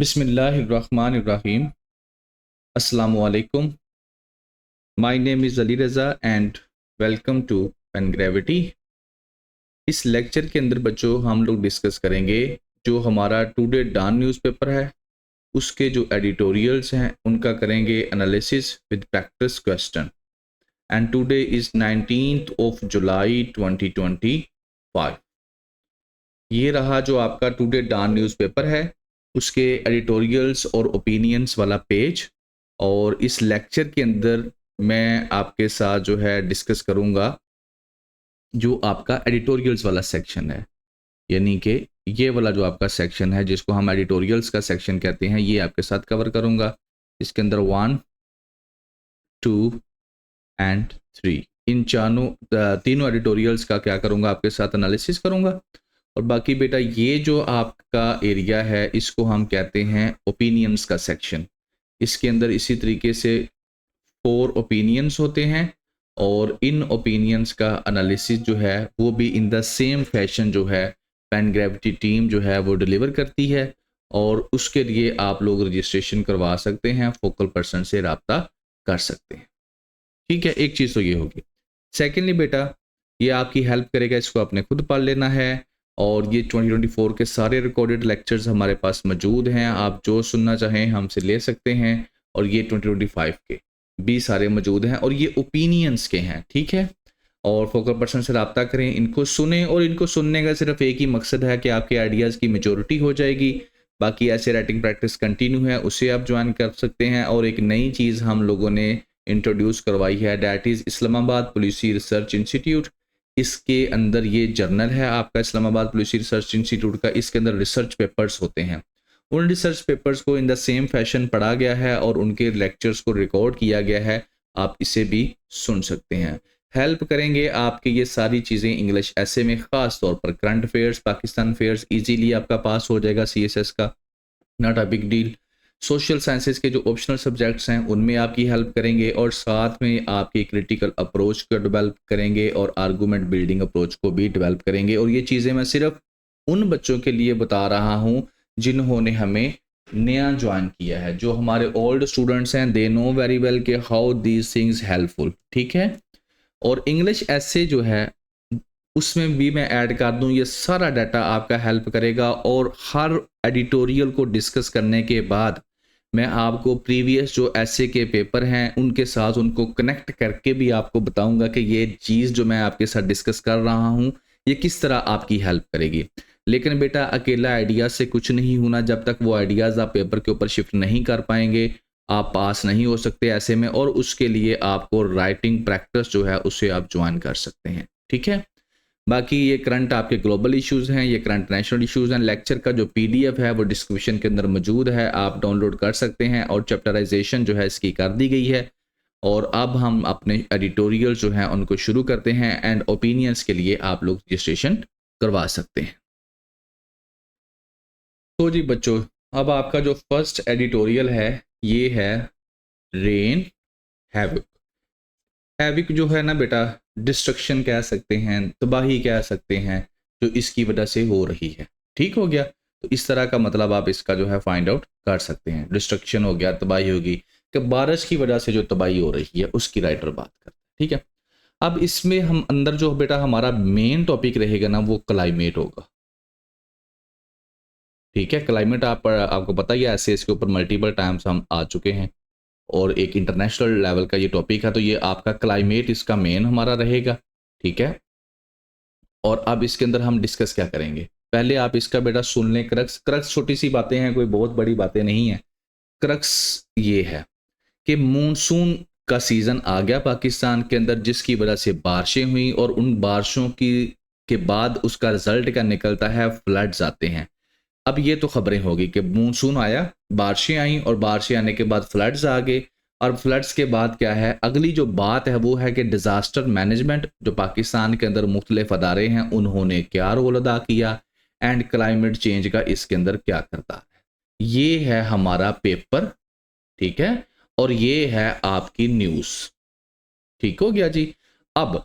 Bismillahirrahmanirrahim. Assalamu alaikum. My name is Ali Raza and welcome to Pen Gravity. इस lecture के अंदर बच्चों हम लोग डिस्कस करेंगे जो हमारा टुडे डॉन न्यूज़पेपर है उसके जो एडिटोरियल्स हैं उनका करेंगे analysis with practice question and today is 19th of July 2025. ये रहा जो आपका टुडे डॉन न्यूज़पेपर है उसके एडिटोरियल्स और ओपिनियंस वाला पेज। और इस लेक्चर के अंदर मैं आपके साथ जो है डिस्कस करूंगा जो आपका एडिटोरियल्स वाला सेक्शन है, यानी कि ये वाला जो आपका सेक्शन है जिसको हम एडिटोरियल्स का सेक्शन कहते हैं, ये आपके साथ कवर करूंगा। इसके अंदर 1, 2 एंड 3 इन तीनों एडिटोरियल्स का क्या करूंगा, आपके साथ एनालिसिस करूंगा। और बाकी बेटा ये जो आपका एरिया है इसको हम कहते हैं ओपिनियंस का सेक्शन। इसके अंदर इसी तरीके से 4 ओपिनियंस होते हैं और इन ओपिनियंस का एनालिसिस जो है वो भी इन द सेम फैशन जो है पेन ग्रेविटी टीम जो है वो डिलीवर करती है और उसके लिए आप लोग रजिस्ट्रेशन करवा सकते हैं, फोकल पर्सन से रब्ता कर सकते हैं। ठीक है, एक चीज़ तो ये होगी। सेकेंडली बेटा ये आपकी हेल्प करेगा, इसको आपने खुद पढ़ लेना है और ये 2024 के सारे रिकॉर्डेड लेक्चर्स हमारे पास मौजूद हैं, आप जो सुनना चाहें हमसे ले सकते हैं। और ये 2025 के भी सारे मौजूद हैं और ये ओपिनियंस के हैं, ठीक है। और फोकल पर्सन से रब्ता करें, इनको सुने और इनको सुनने का सिर्फ एक ही मकसद है कि आपके आइडियाज़ की मेजोरिटी हो जाएगी। बाकी ऐसे राइटिंग प्रैक्टिस कंटिन्यू है, उसे आप ज्वाइन कर सकते हैं। और एक नई चीज़ हम लोगों ने इंट्रोड्यूस करवाई है, that is Islamabad police research institute. इसके अंदर ये जर्नल है आपका इस्लामाबाद पुलिस रिसर्च इंस्टीट्यूट का, इसके अंदर रिसर्च पेपर्स होते हैं। उन रिसर्च पेपर्स को इन द सेम फैशन पढ़ा गया है और उनके लेक्चर्स को रिकॉर्ड किया गया है, आप इसे भी सुन सकते हैं। हेल्प करेंगे आपके ये सारी चीज़ें इंग्लिश ऐसे में, ख़ास तौर पर current affairs, Pakistan affairs easily आपका पास हो जाएगा CSS का, not a big deal. Social sciences के जो ऑप्शनल सब्जेक्ट्स हैं उनमें आपकी हेल्प करेंगे और साथ में आपकी क्रिटिकल अप्रोच को डेवलप करेंगे और आर्गूमेंट बिल्डिंग अप्रोच को भी डेवलप करेंगे। और ये चीज़ें मैं सिर्फ उन बच्चों के लिए बता रहा हूँ जिन्होंने हमें नया ज्वाइन किया है। जो हमारे ओल्ड स्टूडेंट्स हैं दे नो वेरी वेल कि हाउ दीज थिंग्स हेल्पफुल, ठीक है। और इंग्लिश ऐसे जो है उसमें भी मैं ऐड कर दूं, ये सारा डाटा आपका हेल्प करेगा। और हर एडिटोरियल को डिस्कस करने के बाद मैं आपको प्रीवियस जो ऐसे के पेपर हैं उनके साथ उनको कनेक्ट करके भी आपको बताऊंगा कि ये चीज़ जो मैं आपके साथ डिस्कस कर रहा हूँ ये किस तरह आपकी हेल्प करेगी। लेकिन बेटा अकेला आइडियाज़ से कुछ नहीं होना, जब तक वो आइडियाज़ आप पेपर के ऊपर शिफ्ट नहीं कर पाएंगे आप पास नहीं हो सकते ऐसे में। और उसके लिए आपको राइटिंग प्रैक्टिस जो है उसे आप ज्वाइन कर सकते हैं, ठीक है। बाकी ये करंट आपके ग्लोबल इश्यूज़ हैं, ये करंट नेशनल इश्यूज़ हैं। लेक्चर का जो PDF है वो डिस्क्रिप्शन के अंदर मौजूद है, आप डाउनलोड कर सकते हैं और चैप्टराइजेशन जो है इसकी कर दी गई है। और अब हम अपने एडिटोरियल जो हैं उनको शुरू करते हैं एंड ओपिनियंस के लिए आप लोग रजिस्ट्रेशन करवा सकते हैं। तो जी बच्चों, अब आपका जो फर्स्ट एडिटोरियल है ये है रेन हैविक। हैविक जो है ना बेटा, डिस्ट्रक्शन कह सकते हैं, तबाही कह सकते हैं जो इसकी वजह से हो रही है। ठीक हो गया, तो इस तरह का मतलब आप इसका जो है फाइंड आउट कर सकते हैं। डिस्ट्रक्शन हो गया, तबाही होगी, कि बारिश की वजह से जो तबाही हो रही है उसकी राइटर बात करते हैं, ठीक है। अब इसमें हम अंदर जो बेटा हमारा मेन टॉपिक रहेगा ना वो क्लाइमेट होगा, ठीक है। क्लाइमेट आपको पता ही है, ऐसे इसके ऊपर मल्टीपल टाइम्स हम आ चुके हैं और एक इंटरनेशनल लेवल का ये टॉपिक है, तो ये आपका क्लाइमेट इसका मेन हमारा रहेगा, ठीक है। और अब इसके अंदर हम डिस्कस क्या करेंगे, पहले आप इसका बेटा सुन लें। क्रक्स क्रक्स छोटी सी बातें हैं, कोई बहुत बड़ी बातें नहीं है। क्रक्स ये है कि मानसून का सीज़न आ गया पाकिस्तान के अंदर, जिसकी वजह से बारिशें हुई और उन बारिशों की के बाद उसका रिजल्ट क्या निकलता है, फ्लड्स आते हैं। अब ये तो खबरें होगी कि मानसून आया, बारिशें आई और बारिशें आने के बाद फ्लड्स आ गए। और फ्लड्स के बाद क्या है, अगली जो बात है वो है कि डिज़ास्टर मैनेजमेंट जो पाकिस्तान के अंदर मुख्तलिफ अदारे हैं उन्होंने क्या रोल अदा किया एंड क्लाइमेट चेंज का इसके अंदर क्या करता है। ये है हमारा पेपर, ठीक है। और ये है आपकी न्यूज़, ठीक हो गया जी। अब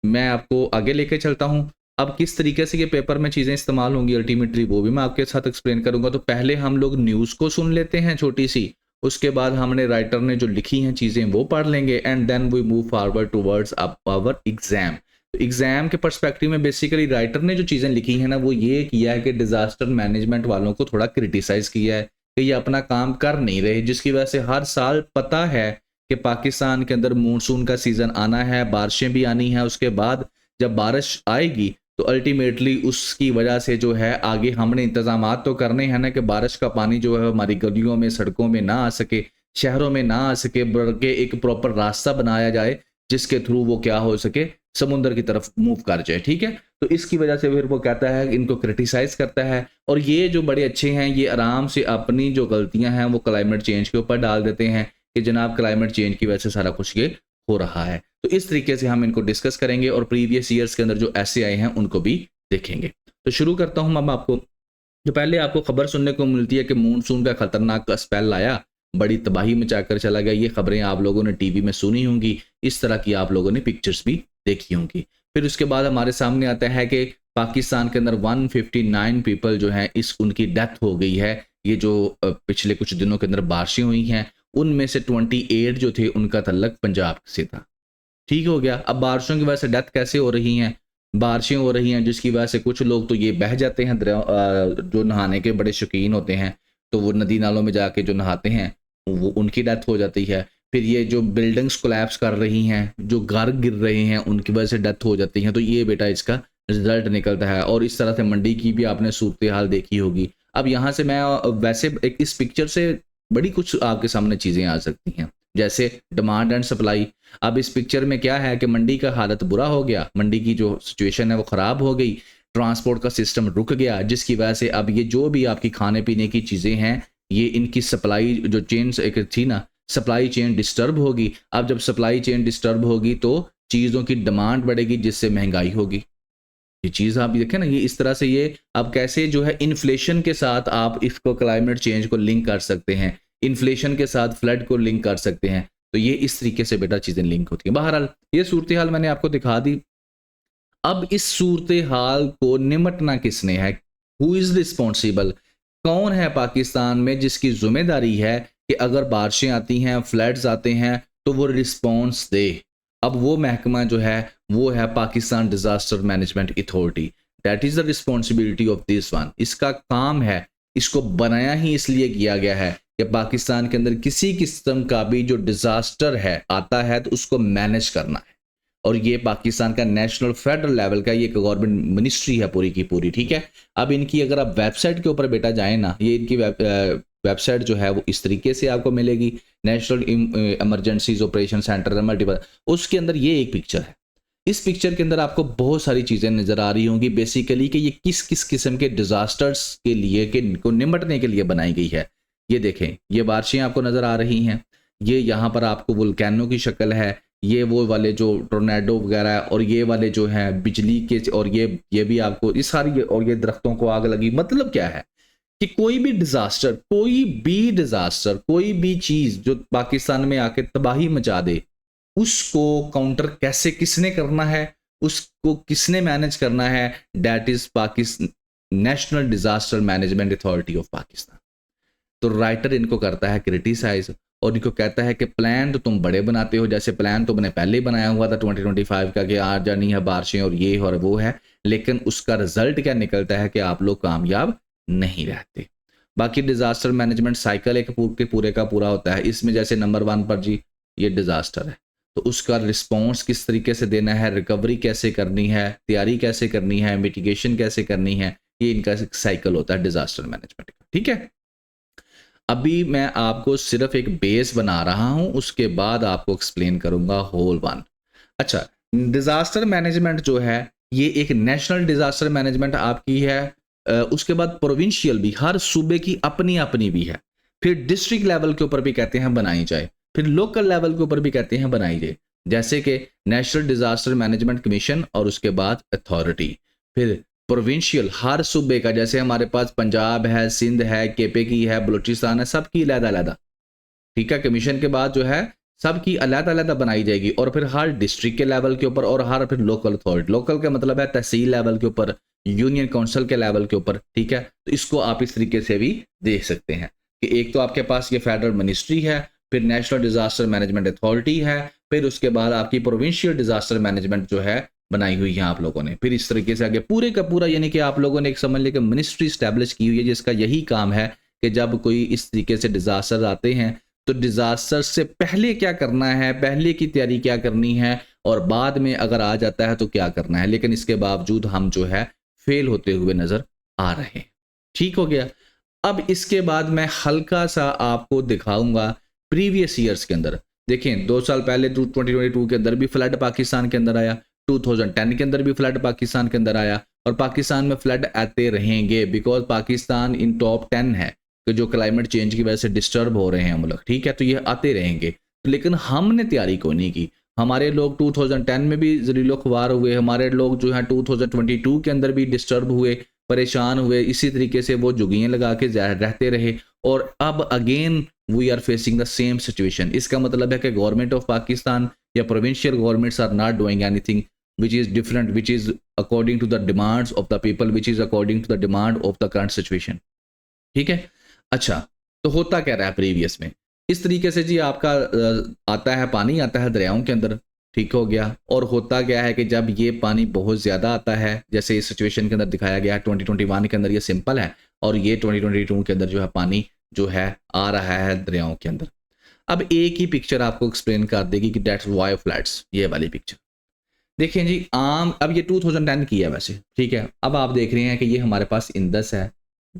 मैं आपको आगे लेके चलता हूँ। अब किस तरीके से ये पेपर में चीज़ें इस्तेमाल होंगी अल्टीमेटली वो भी मैं आपके साथ एक्सप्लेन करूँगा। तो पहले हम लोग न्यूज़ को सुन लेते हैं छोटी सी, उसके बाद हमने राइटर ने जो लिखी हैं चीज़ें वो पढ़ लेंगे and then we move forward towards our exam. तो एग्जाम के पर्सपेक्टिव में बेसिकली राइटर ने जो चीज़ें लिखी हैं ना वो ये किया है कि डिजास्टर मैनेजमेंट वालों को थोड़ा क्रिटिसाइज किया है कि ये अपना काम कर नहीं रहे, जिसकी वजह से हर साल पता है कि पाकिस्तान के अंदर मानसून का सीज़न आना है, बारिशें भी आनी है, उसके बाद जब बारिश आएगी तो अल्टीमेटली उसकी वजह से जो है आगे हमने इंतजाम तो करने हैं ना कि बारिश का पानी जो है हमारी गलियों में सड़कों में ना आ सके, शहरों में ना आ सके, बल्कि एक प्रॉपर रास्ता बनाया जाए जिसके थ्रू वो क्या हो सके समुद्र की तरफ मूव कर जाए। ठीक है, तो इसकी वजह से फिर वो कहता है इनको क्रिटिसाइज करता है और ये जो बड़े अच्छे हैं ये आराम से अपनी जो गलतियां हैं वो क्लाइमेट चेंज के ऊपर डाल देते हैं कि जनाब क्लाइमेट चेंज की वजह से सारा कुछ ये हो रहा है। तो इस तरीके से हम इनको डिस्कस करेंगे और प्रीवियस ईयर्स के अंदर जो ऐसे आए हैं उनको भी देखेंगे। तो शुरू करता हूं। अब आपको जो पहले आपको खबर सुनने को मिलती है कि मानसून का खतरनाक स्पेल आया, बड़ी तबाही मचाकर चला गया, ये खबरें आप लोगों ने टीवी में सुनी होंगी, इस तरह की आप लोगों ने पिक्चर्स भी देखी होंगी। फिर उसके बाद हमारे सामने आता है कि पाकिस्तान के अंदर 159 पीपल जो हैं इस उनकी डेथ हो गई है। ये जो पिछले कुछ दिनों के अंदर बारिशें हुई हैं उनमें से 28 जो थे उनका तल्लक पंजाब से था। ठीक हो गया। अब बारिशों की वजह से डेथ कैसे हो रही हैं, बारिशें हो रही हैं जिसकी वजह से कुछ लोग तो ये बह जाते हैं, जो नहाने के बड़े शौकीन होते हैं तो वो नदी नालों में जाके जो नहाते हैं वो उनकी डेथ हो जाती है। फिर ये जो बिल्डिंग्स कोलैप्स कर रही हैं, जो घर गिर रहे हैं उनकी वजह से डेथ हो जाती हैं। तो ये बेटा इसका रिजल्ट निकलता है। और इस तरह से मंडी की भी आपने सूरत हाल देखी होगी। अब यहाँ से मैं वैसे एक इस पिक्चर से बड़ी कुछ आपके सामने चीज़ें आ सकती हैं, जैसे डिमांड एंड सप्लाई। अब इस पिक्चर में क्या है कि मंडी का हालत बुरा हो गया, मंडी की जो सिचुएशन है वो ख़राब हो गई, ट्रांसपोर्ट का सिस्टम रुक गया, जिसकी वजह से अब ये जो भी आपकी खाने पीने की चीज़ें हैं ये इनकी सप्लाई जो चेन एक थी ना, सप्लाई चेन डिस्टर्ब होगी। अब जब सप्लाई चेन डिस्टर्ब होगी तो चीज़ों की डिमांड बढ़ेगी जिससे महंगाई होगी। ये चीज़ आप देखें ना, ये इस तरह से ये अब कैसे जो है इन्फ्लेशन के साथ आप इसको क्लाइमेट चेंज को लिंक कर सकते हैं, इन्फ्लेशन के साथ फ्लड को लिंक कर सकते हैं। तो ये इस तरीके से बेटा चीज़ें लिंक होती हैं। बहरहाल ये सूरत हाल मैंने आपको दिखा दी। अब इस सूरत हाल को निमटना किसने है, हु इज़ रिस्पॉन्सिबल, कौन है पाकिस्तान में जिसकी जिम्मेदारी है कि अगर बारिशें आती हैं, फ्लड्स आते हैं तो वो रिस्पॉन्स दे। अब वो महकमा जो है वो है Pakistan disaster management authority. That is the responsibility of this one. इसका काम है, इसको बनाया ही इसलिए किया गया है कि पाकिस्तान के अंदर किसी किस्म का भी जो डिजास्टर है आता है तो उसको मैनेज करना है। और ये पाकिस्तान का नेशनल फेडरल लेवल का ये एक गवर्नमेंट मिनिस्ट्री है पूरी की पूरी। ठीक है, अब इनकी अगर आप वेबसाइट के ऊपर बेटा जाए ना, ये इनकी वेबसाइट जो है वो इस तरीके से आपको मिलेगी, national emergencies operation centre multiple. उसके अंदर ये एक पिक्चर है, इस पिक्चर के अंदर आपको बहुत सारी चीज़ें नज़र आ रही होंगी बेसिकली कि ये किस किस किस्म के डिजास्टर्स के लिए के को निपटने के लिए बनाई गई है। ये देखें, ये बारिशें आपको नज़र आ रही हैं, ये यहाँ पर आपको वोल्केनो की शक्ल है, ये वो वाले जो टोर्नेडो वगैरह और ये वाले जो हैं बिजली के, और ये भी आपको इस सारी, और ये दरख्तों को आग लगी। मतलब क्या है कि कोई भी डिजास्टर, कोई भी चीज़ जो पाकिस्तान में आके तबाही मचा दे, उसको काउंटर कैसे किसने करना है, उसको किसने मैनेज करना है, that is Pakistan national disaster management authority of Pakistan. तो राइटर इनको करता है क्रिटिसाइज और इनको कहता है कि प्लान तो तुम बड़े बनाते हो, जैसे प्लान तुमने पहले ही बनाया हुआ था 2025 का कि आ जानी है बारिशें और ये और वो है, लेकिन उसका रिजल्ट क्या निकलता है कि आप लोग कामयाब नहीं रहते। बाकी डिजास्टर मैनेजमेंट साइकिल एक पूरे का पूरा होता है। इसमें जैसे नंबर 1 पर जी ये डिजास्टर है तो उसका रिस्पॉन्स किस तरीके से देना है, रिकवरी कैसे करनी है, तैयारी कैसे करनी है, मिटिगेशन कैसे करनी है, ये इनका साइकिल होता है डिजास्टर मैनेजमेंट का। ठीक है, अभी मैं आपको सिर्फ एक बेस बना रहा हूं, उसके बाद आपको एक्सप्लेन करूंगा होल वन। अच्छा, डिजास्टर मैनेजमेंट जो है ये एक नेशनल डिजास्टर मैनेजमेंट आपकी है, उसके बाद प्रोविंशियल भी, हर सूबे की अपनी अपनी भी है, फिर डिस्ट्रिक्ट लेवल के ऊपर भी कहते हैं बनाई जाए, फिर लोकल लेवल के ऊपर भी कहते हैं बनाई जाए, जैसे कि नेशनल डिजास्टर मैनेजमेंट कमीशन और उसके बाद अथॉरिटी। फिर प्रोविंशियल, हर सूबे का, जैसे हमारे पास पंजाब है, सिंध है, केपे की है, बलूचिस्तान है, सबकी अलग-अलग। ठीक है, कमीशन के बाद जो है सबकी अलग-अलग बनाई जाएगी और फिर हर डिस्ट्रिक्ट के लेवल के ऊपर और हर फिर लोकल अथॉरिटी, लोकल का मतलब है तहसील लेवल के ऊपर, यूनियन काउंसिल के लेवल के ऊपर, ठीक है। तो इसको आप इस तरीके से भी देख सकते हैं कि एक तो आपके पास ये फेडरल मिनिस्ट्री है, फिर नेशनल डिजास्टर मैनेजमेंट अथॉरिटी है, फिर उसके बाद आपकी प्रोविंशियल डिजास्टर मैनेजमेंट जो है बनाई हुई है आप लोगों ने। फिर इस तरीके से आगे पूरे का पूरा यानी कि आप लोगों ने एक समझ लेकर मिनिस्ट्री स्टैब्लिश की हुई है जिसका यही काम है कि जब कोई इस तरीके से डिजास्टर आते हैं तो डिजास्टर से पहले क्या करना है, पहले की तैयारी क्या करनी है और बाद में अगर आ जाता है तो क्या करना है। लेकिन इसके बावजूद हम जो है फेल होते हुए नजर आ रहे हैं। ठीक हो गया। अब इसके बाद मैं हल्का सा आपको दिखाऊंगा प्रीवियस ईयर्स के अंदर। देखें 2 साल पहले 2022 के अंदर भी फ्लड पाकिस्तान के अंदर आया, 2010 के अंदर भी फ्लड पाकिस्तान के अंदर आया और पाकिस्तान में फ्लड आते रहेंगे बिकॉज पाकिस्तान इन टॉप 10 है कि जो क्लाइमेट चेंज की वजह से डिस्टर्ब हो रहे हैं मुल्क, ठीक है। तो ये आते रहेंगे लेकिन हमने तैयारी को नहीं की। हमारे लोग 2010 में भी जरीलो ख्वार हुए, हमारे लोग जो है 2022 के अंदर भी डिस्टर्ब हुए, परेशान हुए, इसी तरीके से वो जुगियाँ लगा के रहते रहे और अब again we are facing the same situation. इसका मतलब है कि गवर्नमेंट ऑफ पाकिस्तान या provincial governments are not doing anything which is different, which is according to the demands of the people, which is according to the demand of the current situation। ठीक है। अच्छा, तो होता क्या रहा है प्रीवियस में, इस तरीके से जी आपका आता है पानी, आता है दरियाओं के अंदर, ठीक हो गया। और होता क्या है कि जब ये पानी बहुत ज़्यादा आता है, जैसे इस सिचुएशन के अंदर दिखाया गया है 2021 के अंदर ये सिंपल है और ये 2022 के अंदर जो है पानी जो है आ रहा है दरियाओं के अंदर। अब एक ही पिक्चर आपको एक्सप्लेन कर देगी कि डेट्स वाई फ्लड्स, ये वाली पिक्चर देखें जी। अब ये 2010 की है वैसे, ठीक है। अब आप देख रहे हैं कि ये हमारे पास इंदस है,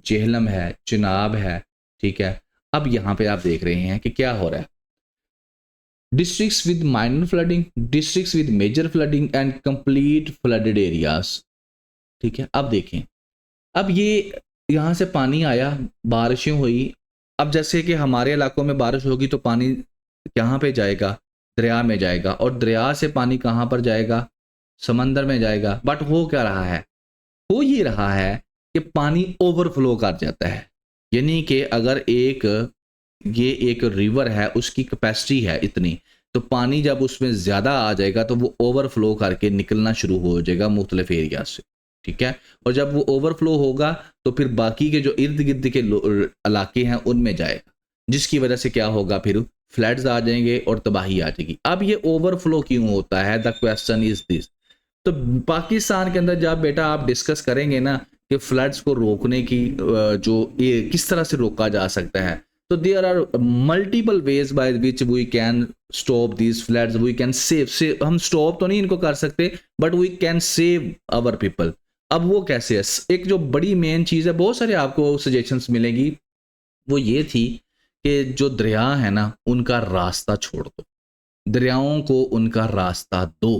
जेहलम है, चिनाब है, ठीक है। अब यहाँ पे आप देख रहे हैं कि क्या हो रहा है, districts with minor flooding, districts with major flooding and complete flooded areas, ठीक है। अब देखें, अब ये यहाँ से पानी आया, बारिशें हुई। अब जैसे कि हमारे इलाकों में बारिश होगी तो पानी कहाँ पे जाएगा, दरिया में जाएगा और दरिया से पानी कहाँ पर जाएगा, समंदर में जाएगा। बट हो क्या रहा है, हो ये रहा है कि पानी ओवरफ्लो कर जाता है। यानी कि अगर ये एक रिवर है, उसकी कैपेसिटी है इतनी, तो पानी जब उसमें ज़्यादा आ जाएगा तो वो ओवरफ्लो करके निकलना शुरू हो जाएगा मुख्तलिफ एरिया से, ठीक है। और जब वो ओवरफ्लो होगा तो फिर बाकी के जो इर्द गिर्द के इलाके हैं उनमें जाएगा, जिसकी वजह से क्या होगा, फिर फ्लड्स आ जाएंगे और तबाही आ जाएगी। अब ये ओवरफ्लो क्यों होता है, द क्वेश्चन इज दिस। तो पाकिस्तान के अंदर जब बेटा आप डिस्कस करेंगे ना कि फ्लड्स को रोकने की जो ये किस तरह से रोका जा सकता है, तो there are multiple ways by which we can stop these floods, we can save. हम स्टॉप तो नहीं इनको कर सकते but we can save our people. अब वो कैसे है, एक जो बड़ी मेन चीज़ है, बहुत सारे आपको सजेशंस मिलेंगी, वो ये थी कि जो दरिया है ना उनका रास्ता छोड़ दो, दरियाओं को उनका रास्ता दो।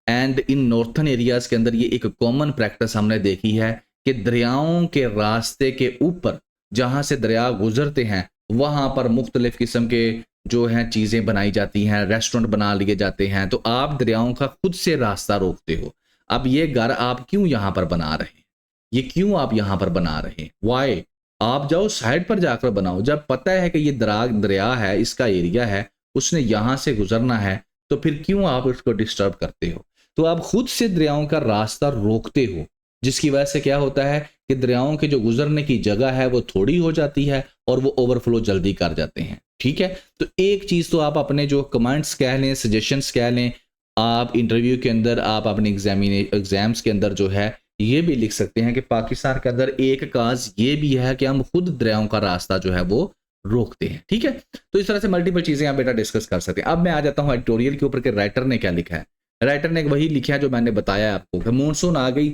एंड इन नॉर्थन एरियाज के अंदर ये एक कॉमन प्रैक्टिस हमने देखी है कि दरियाओं के रास्ते के ऊपर जहाँ से दरिया गुजरते हैं वहाँ पर मुख्तलिफ किस्म के जो हैं चीज़ें बनाई जाती हैं, रेस्टोरेंट बना लिए जाते हैं। तो आप दरियाओं का खुद से रास्ता रोकते हो। अब ये घर आप क्यों यहाँ पर बना रहे हैं, ये क्यों आप यहाँ पर बना रहे हैं, वाई? आप जाओ साइड पर जाकर बनाओ। जब पता है कि ये दरिया है, इसका एरिया है, उसने यहाँ से गुजरना है, तो फिर क्यों आप उसको डिस्टर्ब करते हो? तो आप खुद से दरियाओं का रास्ता रोकते हो, जिसकी वजह से क्या होता है कि दरियाओं के जो गुजरने की जगह है वो थोड़ी हो जाती है और वो ओवरफ्लो जल्दी कर जाते हैं, ठीक है। तो एक चीज़ तो आप अपने जो कमेंट्स कह लें, सजेशंस कह लें, आप इंटरव्यू के अंदर, आप अपने एग्जाम्स के अंदर जो है ये भी लिख सकते हैं कि पाकिस्तान के अंदर एक काज ये भी है कि हम खुद दरियाओं का रास्ता जो है वो रोकते हैं, ठीक है। तो इस तरह से मल्टीपल चीज़ें आप बेटा डिस्कस कर सकते हैं। अब मैं आ जाता हूँ एडिटोरियल के ऊपर कि राइटर ने क्या लिखा है। राइटर ने वही लिखा है जो मैंने बताया आपको कि मानसून आ गई,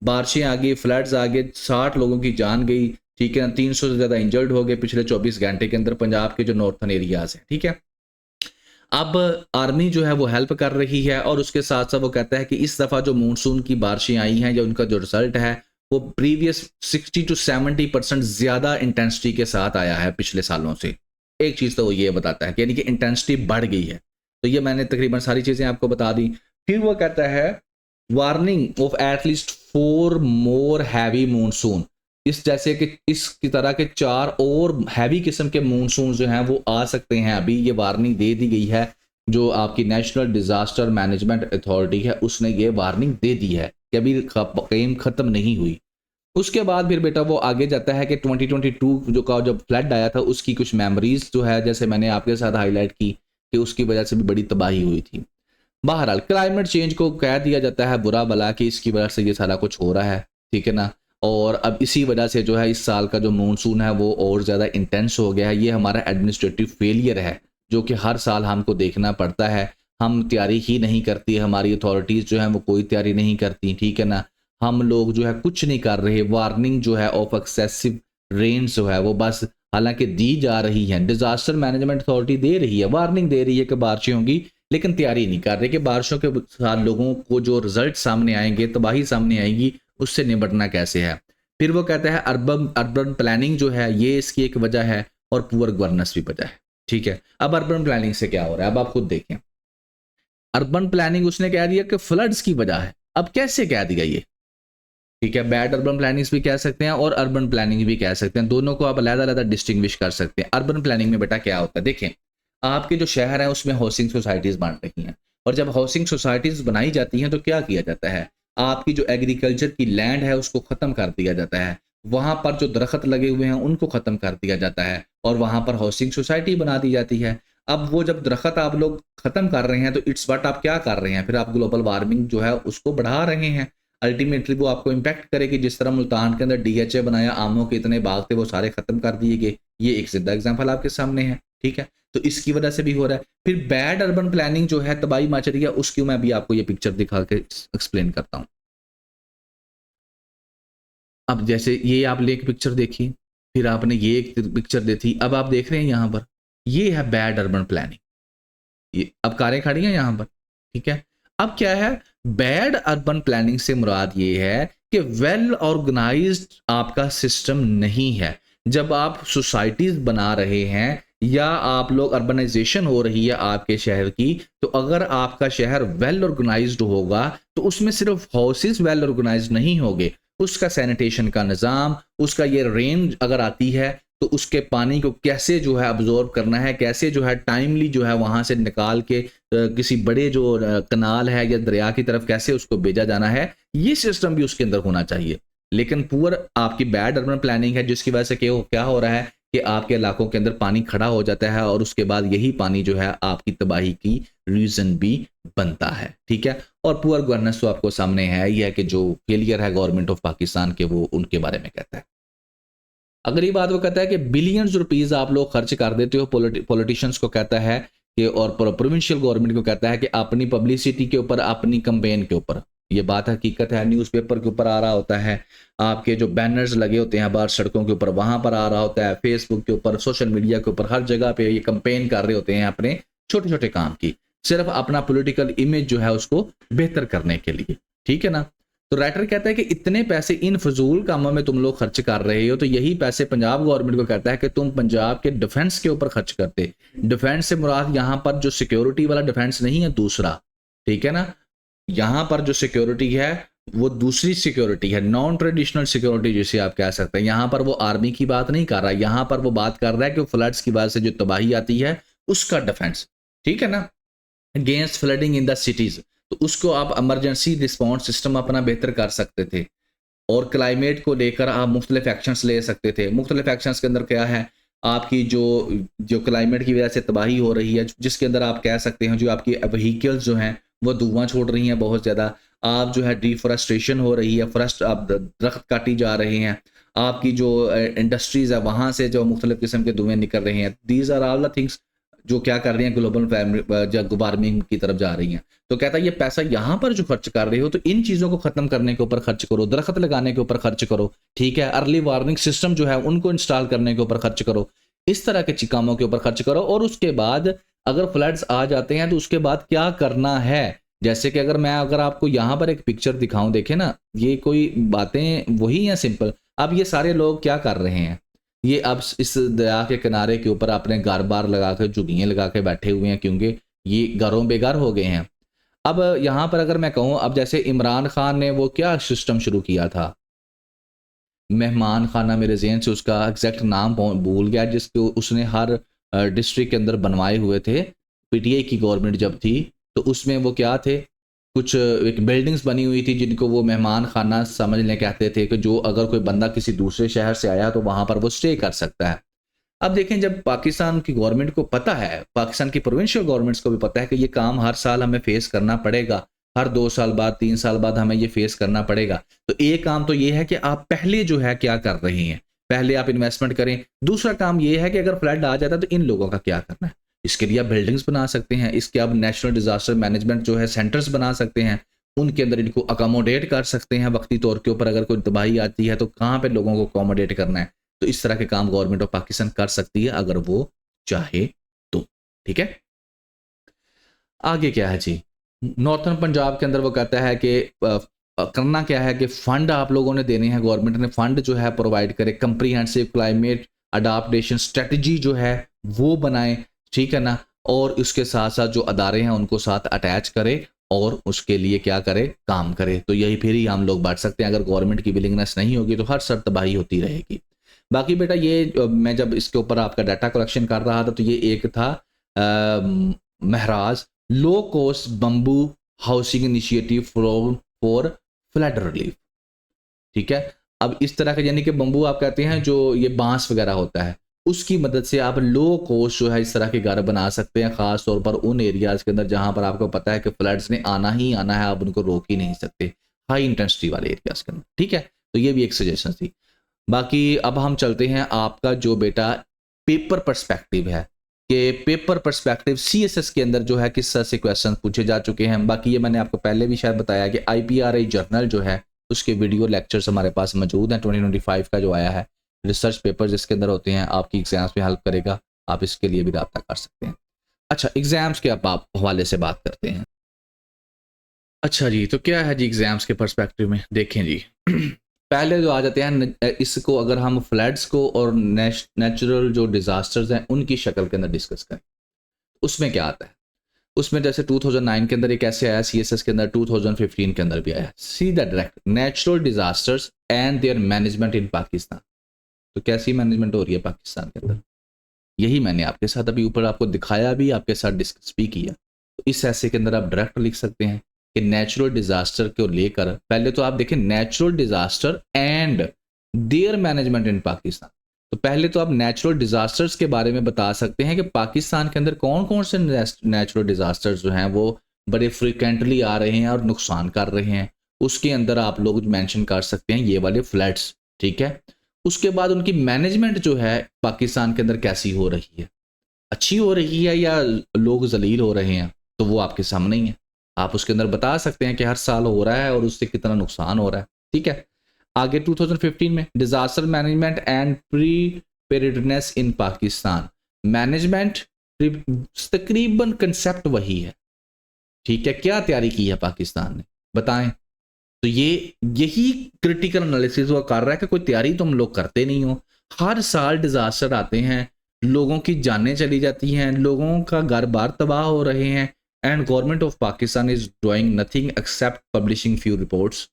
बारिशें आ गई, फ्लड्स आ गए, 60 लोगों की जान गई, ठीक है। 300 से ज़्यादा इंजर्ड हो गए पिछले 24 घंटे के अंदर पंजाब के जो नॉर्थन एरियाज हैं, ठीक है। अब आर्मी जो है वो हेल्प कर रही है और उसके साथ साथ वो कहता है कि इस दफ़ा जो मानसून की बारिशें आई हैं या उनका जो रिजल्ट है वो प्रीवियस 60 to 70% ज़्यादा इंटेंसिटी के साथ आया है पिछले सालों से। एक चीज़ तो वो ये बताता है कि यानी कि इंटेंसिटी बढ़ गई है। तो ये मैंने तकरीबन सारी चीज़ें आपको बता दी। फिर वो कहता है warning of at least 4 more heavy monsoon. इस जैसे कि इस की तरह के 4 और हैवी किस्म के मानसून जो हैं वो आ सकते हैं। अभी ये वार्निंग दे दी गई है, जो आपकी नेशनल डिज़ास्टर मैनेजमेंट अथॉरिटी है उसने ये वार्निंग दे दी है कि अभी गेम ख़त्म नहीं हुई। उसके बाद फिर बेटा वो आगे जाता है कि 2022 जो का जब फ्लड आया था उसकी कुछ मेमोरीज़ जो है, जैसे मैंने आपके साथ हाईलाइट की कि उसकी वजह से भी बड़ी तबाही हुई थी। बहरहाल क्लाइमेट चेंज को कह दिया जाता है बुरा भला कि इसकी वजह से ये सारा कुछ हो रहा है, ठीक है ना? और अब इसी वजह से जो है इस साल का जो मानसून है वो और ज़्यादा इंटेंस हो गया है। ये हमारा एडमिनिस्ट्रेटिव फेलियर है, जो कि हर साल हमको देखना पड़ता है। हम तैयारी ही नहीं करती, हमारी अथॉरिटीज़ जो हैं वो कोई तैयारी नहीं करती, ठीक है ना? हम लोग जो है कुछ नहीं कर रहे। वार्निंग जो है ऑफ एक्सेसिव रेन्स जो है वो बस हालाँकि दी जा रही है, डिज़ास्टर मैनेजमेंट अथॉरिटी दे रही है, वार्निंग दे रही है कि बारिशें होंगी, लेकिन तैयारी नहीं कर रहे कि बारिशों के साथ लोगों को जो रिजल्ट सामने आएँगे, तबाही सामने आएगी, उससे निपटना कैसे है। फिर वो कहता है अर्बन अर्बन प्लानिंग जो है ये इसकी एक वजह है और पुअर गवर्नेंस भी वजह है, ठीक है। अब अर्बन प्लानिंग से क्या हो रहा है, अब आप खुद देखें। अर्बन प्लानिंग उसने कह दिया कि फ्लड्स की वजह है। अब कैसे कह दिया ये, ठीक है। बैड अर्बन प्लानिंग्स भी कह सकते हैं और अर्बन प्लानिंग भी कह सकते हैं, दोनों को आप अलग-अलग डिस्टिंग्विश कर सकते हैं। अर्बन प्लानिंग में बेटा क्या होता है, देखें आपके जो शहर है उसमें हाउसिंग सोसाइटीज़ बन रही हैं, और जब हाउसिंग सोसाइटीज़ बनाई जाती हैं तो क्या किया जाता है, आपकी जो एग्रीकल्चर की लैंड है उसको ख़त्म कर दिया जाता है। वहाँ पर जो दरख्त लगे हुए हैं उनको ख़त्म कर दिया जाता है और वहाँ पर हाउसिंग सोसाइटी बना दी जाती है। अब वो जब दरख्त आप लोग ख़त्म कर रहे हैं तो इट्स व्हाट आप क्या कर रहे हैं, फिर आप ग्लोबल वार्मिंग जो है उसको बढ़ा रहे हैं। अल्टीमेटली वो आपको इम्पैक्ट करेगी। जिस तरह मुल्तान के अंदर डीएचए बनाया, आमों के इतने बाग थे वो सारे ख़त्म कर दिए गए। ये एक सीधा एग्जांपल आपके सामने है, ठीक है। तो इसकी वजह से भी हो रहा है। फिर बैड अर्बन प्लानिंग जो है तबाही मच रही है, उसकी मैं अभी आपको ये पिक्चर दिखा के एक्सप्लेन करता हूँ। अब जैसे ये आपने एक पिक्चर देखी, फिर आपने ये एक पिक्चर देखी, अब आप देख रहे हैं यहाँ पर, ये है बैड अर्बन प्लानिंग। ये अब कारें खड़ी हैं यहाँ पर, ठीक है। अब क्या है, बैड अर्बन प्लानिंग से मुराद ये है कि वेल ऑर्गेनाइज्ड आपका सिस्टम नहीं है। जब आप सोसाइटीज बना रहे हैं या आप लोग अर्बनाइजेशन हो रही है आपके शहर की, तो अगर आपका शहर वेल ऑर्गेनाइज्ड होगा तो उसमें सिर्फ हाउसेस वेल ऑर्गेनाइज्ड नहीं होंगे, उसका सैनिटेशन का निज़ाम, उसका ये रेन अगर आती है तो उसके पानी को कैसे जो है अब्जॉर्ब करना है, कैसे जो है टाइमली जो है वहाँ से निकाल के किसी बड़े जो कनाल है या दरिया की तरफ कैसे उसको भेजा जाना है, ये सिस्टम भी उसके अंदर होना चाहिए। लेकिन पुअर आपकी बैड अर्बन प्लानिंग है, जिसकी वजह से क्या हो रहा है कि आपके इलाकों के अंदर पानी खड़ा हो जाता है और उसके बाद यही पानी जो है आपकी तबाही की रीज़न भी बनता है, ठीक है। और पुअर गवर्नेंस तो आपको सामने है, यह है कि जो फेलियर है गवर्नमेंट ऑफ पाकिस्तान के, वो उनके बारे में कहता है। अगली बात वो कहता है कि बिलियंस रुपीस आप लोग खर्च कर देते हो, पॉलिटिशियंस को कहता है कि, और प्रोविंशियल गवर्नमेंट को कहता है कि अपनी पब्लिसिटी के ऊपर, अपनी कैंपेन के ऊपर, ये बात हकीकत है, न्यूज़पेपर के ऊपर आ रहा होता है, आपके जो बैनर्स लगे होते हैं बाहर सड़कों के ऊपर वहाँ पर आ रहा होता है, फेसबुक के ऊपर, सोशल मीडिया के ऊपर, हर जगह पे ये कैंपेन कर रहे होते हैं अपने छोटे छोटे काम की, सिर्फ अपना पॉलिटिकल इमेज जो है उसको बेहतर करने के लिए, ठीक है ना। तो राइटर कहता है कि इतने पैसे इन फजूल कामों में तुम लोग खर्च कर रहे हो, तो यही पैसे पंजाब गवर्नमेंट को कहता है कि तुम पंजाब के डिफेंस के ऊपर खर्च करते। डिफेंस से मुराद यहाँ पर जो सिक्योरिटी वाला डिफेंस नहीं है, दूसरा, ठीक है ना। यहाँ पर जो सिक्योरिटी है वो दूसरी सिक्योरिटी है, नॉन ट्रेडिशनल सिक्योरिटी जिसे आप कह सकते हैं। यहाँ पर वो आर्मी की बात नहीं कर रहा, यहाँ पर वो बात कर रहा है कि फ्लड्स की वजह से जो तबाही आती है उसका डिफेंस, ठीक है ना, against flooding in the cities. तो उसको आप इमरजेंसी रिस्पॉन्स सिस्टम अपना बेहतर कर सकते थे, और क्लाइमेट को लेकर आप मुख्तलिफ एक्शंस ले सकते थे। मुख्तलिफ एक्शंस के अंदर क्या है, आपकी जो जो क्लाइमेट की वजह से तबाही हो रही है, जिसके अंदर आप कह सकते हैं जो आपकी व्हीकल्स जो हैं वो धुआं छोड़ रही हैं बहुत ज़्यादा, आप जो है डिफॉरेस्टेशन हो रही है, फॉरेस्ट आप दरख्त काटी जा रहे हैं, आपकी जो इंडस्ट्रीज़ है वहाँ से जो मुख्तलिफ किस्म के धुएँ निकल रहे हैं, these are all the things जो क्या कर रही हैं, ग्लोबल वार्मिंग की तरफ जा रही हैं। तो कहता है ये पैसा यहाँ पर जो खर्च कर रहे हो तो इन चीज़ों को ख़त्म करने के ऊपर खर्च करो, दरख्त लगाने के ऊपर खर्च करो, ठीक है, अर्ली वार्निंग सिस्टम जो है उनको इंस्टॉल करने के ऊपर खर्च करो, इस तरह के कामों के ऊपर खर्च करो। और उसके बाद अगर फ्लड्स आ जाते हैं तो उसके बाद क्या करना है, जैसे कि अगर आपको यहाँ पर एक पिक्चर दिखाऊं, देखें ना, ये कोई बातें वही हैं सिंपल। अब ये सारे लोग क्या कर रहे हैं, ये अब इस दरिया के किनारे के ऊपर अपने घर बार लगा के, झुग्गियाँ लगा के बैठे हुए हैं, क्योंकि ये घरों बेघर हो गए हैं। अब यहाँ पर अगर मैं कहूँ, अब जैसे इमरान खान ने वो क्या सिस्टम शुरू किया था, मेहमान खाना, मेरे ज़हन से उसका एग्जैक्ट नाम भूल गया, जिसको उसने हर डिस्ट्रिक्ट के अंदर बनवाए हुए थे। पीटीआई की गवर्नमेंट जब थी तो उसमें वो क्या थे, कुछ एक बिल्डिंग्स बनी हुई थी जिनको वो मेहमान खाना समझ लें कहते थे, कि जो अगर कोई बंदा किसी दूसरे शहर से आया तो वहाँ पर वो स्टे कर सकता है। अब देखें, जब पाकिस्तान की गवर्नमेंट को पता है, पाकिस्तान की प्रोविंशियल गवर्नमेंट्स को भी पता है कि ये काम हर साल हमें फेस करना पड़ेगा, हर 2 साल बाद 3 साल बाद हमें ये फेस करना पड़ेगा, तो एक काम तो ये है कि आप पहले जो है क्या कर रहे हैं, पहले आप इन्वेस्टमेंट करें। दूसरा काम ये है कि अगर फ्लड आ जाता है तो इन लोगों का क्या करना है। इसके लिए आप बिल्डिंग्स बना सकते हैं, इसके आप नेशनल डिजास्टर मैनेजमेंट जो है सेंटर्स बना सकते हैं, उनके अंदर इनको अकोमोडेट कर सकते हैं वक्ती तौर के ऊपर। अगर कोई तबाही आती है तो कहाँ पे लोगों को अकोमोडेट करना है। तो इस तरह के काम गवर्नमेंट ऑफ पाकिस्तान कर सकती है अगर वो चाहे तो। ठीक है, आगे क्या है जी, नॉर्थर्न पंजाब के अंदर वो कहता है कि करना क्या है कि फंड आप लोगों ने देने हैं, गवर्नमेंट ने फंड जो है प्रोवाइड करे, कंप्रीहेंसिव क्लाइमेट अडाप्टेशन स्ट्रेटजी जो है वो बनाए, ठीक है ना, और उसके साथ साथ जो अदारे हैं उनको साथ अटैच करे और उसके लिए क्या करे, काम करे। तो यही फिर ही हम लोग बढ़ सकते हैं। अगर गवर्नमेंट की विलिंगनेस नहीं होगी तो हर सर तबाही होती रहेगी। बाकी बेटा ये मैं जब इसके ऊपर आपका डाटा कलेक्शन कर रहा था तो ये एक था महराज low cost bamboo housing initiative for flood relief. ठीक है, अब इस तरह का यानी कि बम्बू आप कहते हैं जो ये बांस वगैरह होता है, उसकी मदद से आप लो कॉस्ट जो है इस तरह के घर बना सकते हैं, खास तौर पर उन एरियाज के अंदर जहां पर आपको पता है कि फ्लड्स ने आना ही आना है, आप उनको रोक ही नहीं सकते, हाई इंटेंसिटी वाले एरियाज के अंदर। ठीक है, तो ये भी एक सजेशन थी। बाकी अब हम चलते हैं आपका जो बेटा पेपर पर्सपेक्टिव है, कि पेपर पर्सपेक्टिव सीएसएस के अंदर जो है किस तरह से क्वेश्चन पूछे जा चुके हैं। बाकी ये मैंने आपको पहले भी शायद बताया कि आईपीआरआई जर्नल जो है उसके वीडियो लेक्चर्स हमारे पास मौजूद हैं। 2025 का जो आया है रिसर्च पेपर्स इसके अंदर होते हैं, आपकी एग्जाम्स में हेल्प करेगा, आप इसके लिए भी रब्ता कर सकते हैं। अच्छा, एग्जाम्स के अब आप हवाले से बात करते हैं। अच्छा जी, तो क्या है जी एग्जाम्स के पर्सपेक्टिव में, देखें जी पहले जो आ जाते हैं इसको, अगर हम फ्लड्स को और नेचुरल जो डिजास्टर्स हैं उनकी शक्ल के अंदर डिस्कस करें, उसमें क्या आता है। उसमें जैसे 2009 के अंदर एक ऐसे आया, सीएसएस के अंदर 2015 के अंदर भी आया, see the direct natural disasters and their management in Pakistan. तो कैसी मैनेजमेंट हो रही है पाकिस्तान के अंदर, यही मैंने आपके साथ अभी ऊपर आपको दिखाया भी, आपके साथ डिस्कस भी किया। तो इस ऐसे के अंदर आप डायरेक्ट लिख सकते हैं कि नेचुरल डिजास्टर को लेकर पहले तो आप देखें natural disaster and their management in Pakistan. तो पहले तो आप नेचुरल डिजास्टर्स के बारे में बता सकते हैं कि पाकिस्तान के अंदर कौन कौन से नेचुरल डिजास्टर्स जो हैं वो बड़े फ्रिक्वेंटली आ रहे हैं और नुकसान कर रहे हैं। उसके अंदर आप लोग मेंशन कर सकते हैं ये वाले फ्लड्स। ठीक है, उसके बाद उनकी मैनेजमेंट जो है पाकिस्तान के अंदर कैसी हो रही है, अच्छी हो रही है या लोग जलील हो रहे हैं, तो वो आपके सामने ही है। आप उसके अंदर बता सकते हैं कि हर साल हो रहा है और उससे कितना नुकसान हो रहा है। ठीक है, आगे 2015 में disaster management and preparedness in Pakistan. Management तकरीबन कंसेप्ट वही है। ठीक है, क्या तैयारी की है पाकिस्तान ने, बताएं। तो ये यही क्रिटिकल एनालिसिस वो कर रहा है कि कोई तैयारी तुम लोग करते नहीं हो। हर साल डिजास्टर आते हैं, लोगों की जानें चली जाती हैं, लोगों का घर बार तबाह हो रहे हैं, and government of Pakistan is doing nothing accept publishing few reports.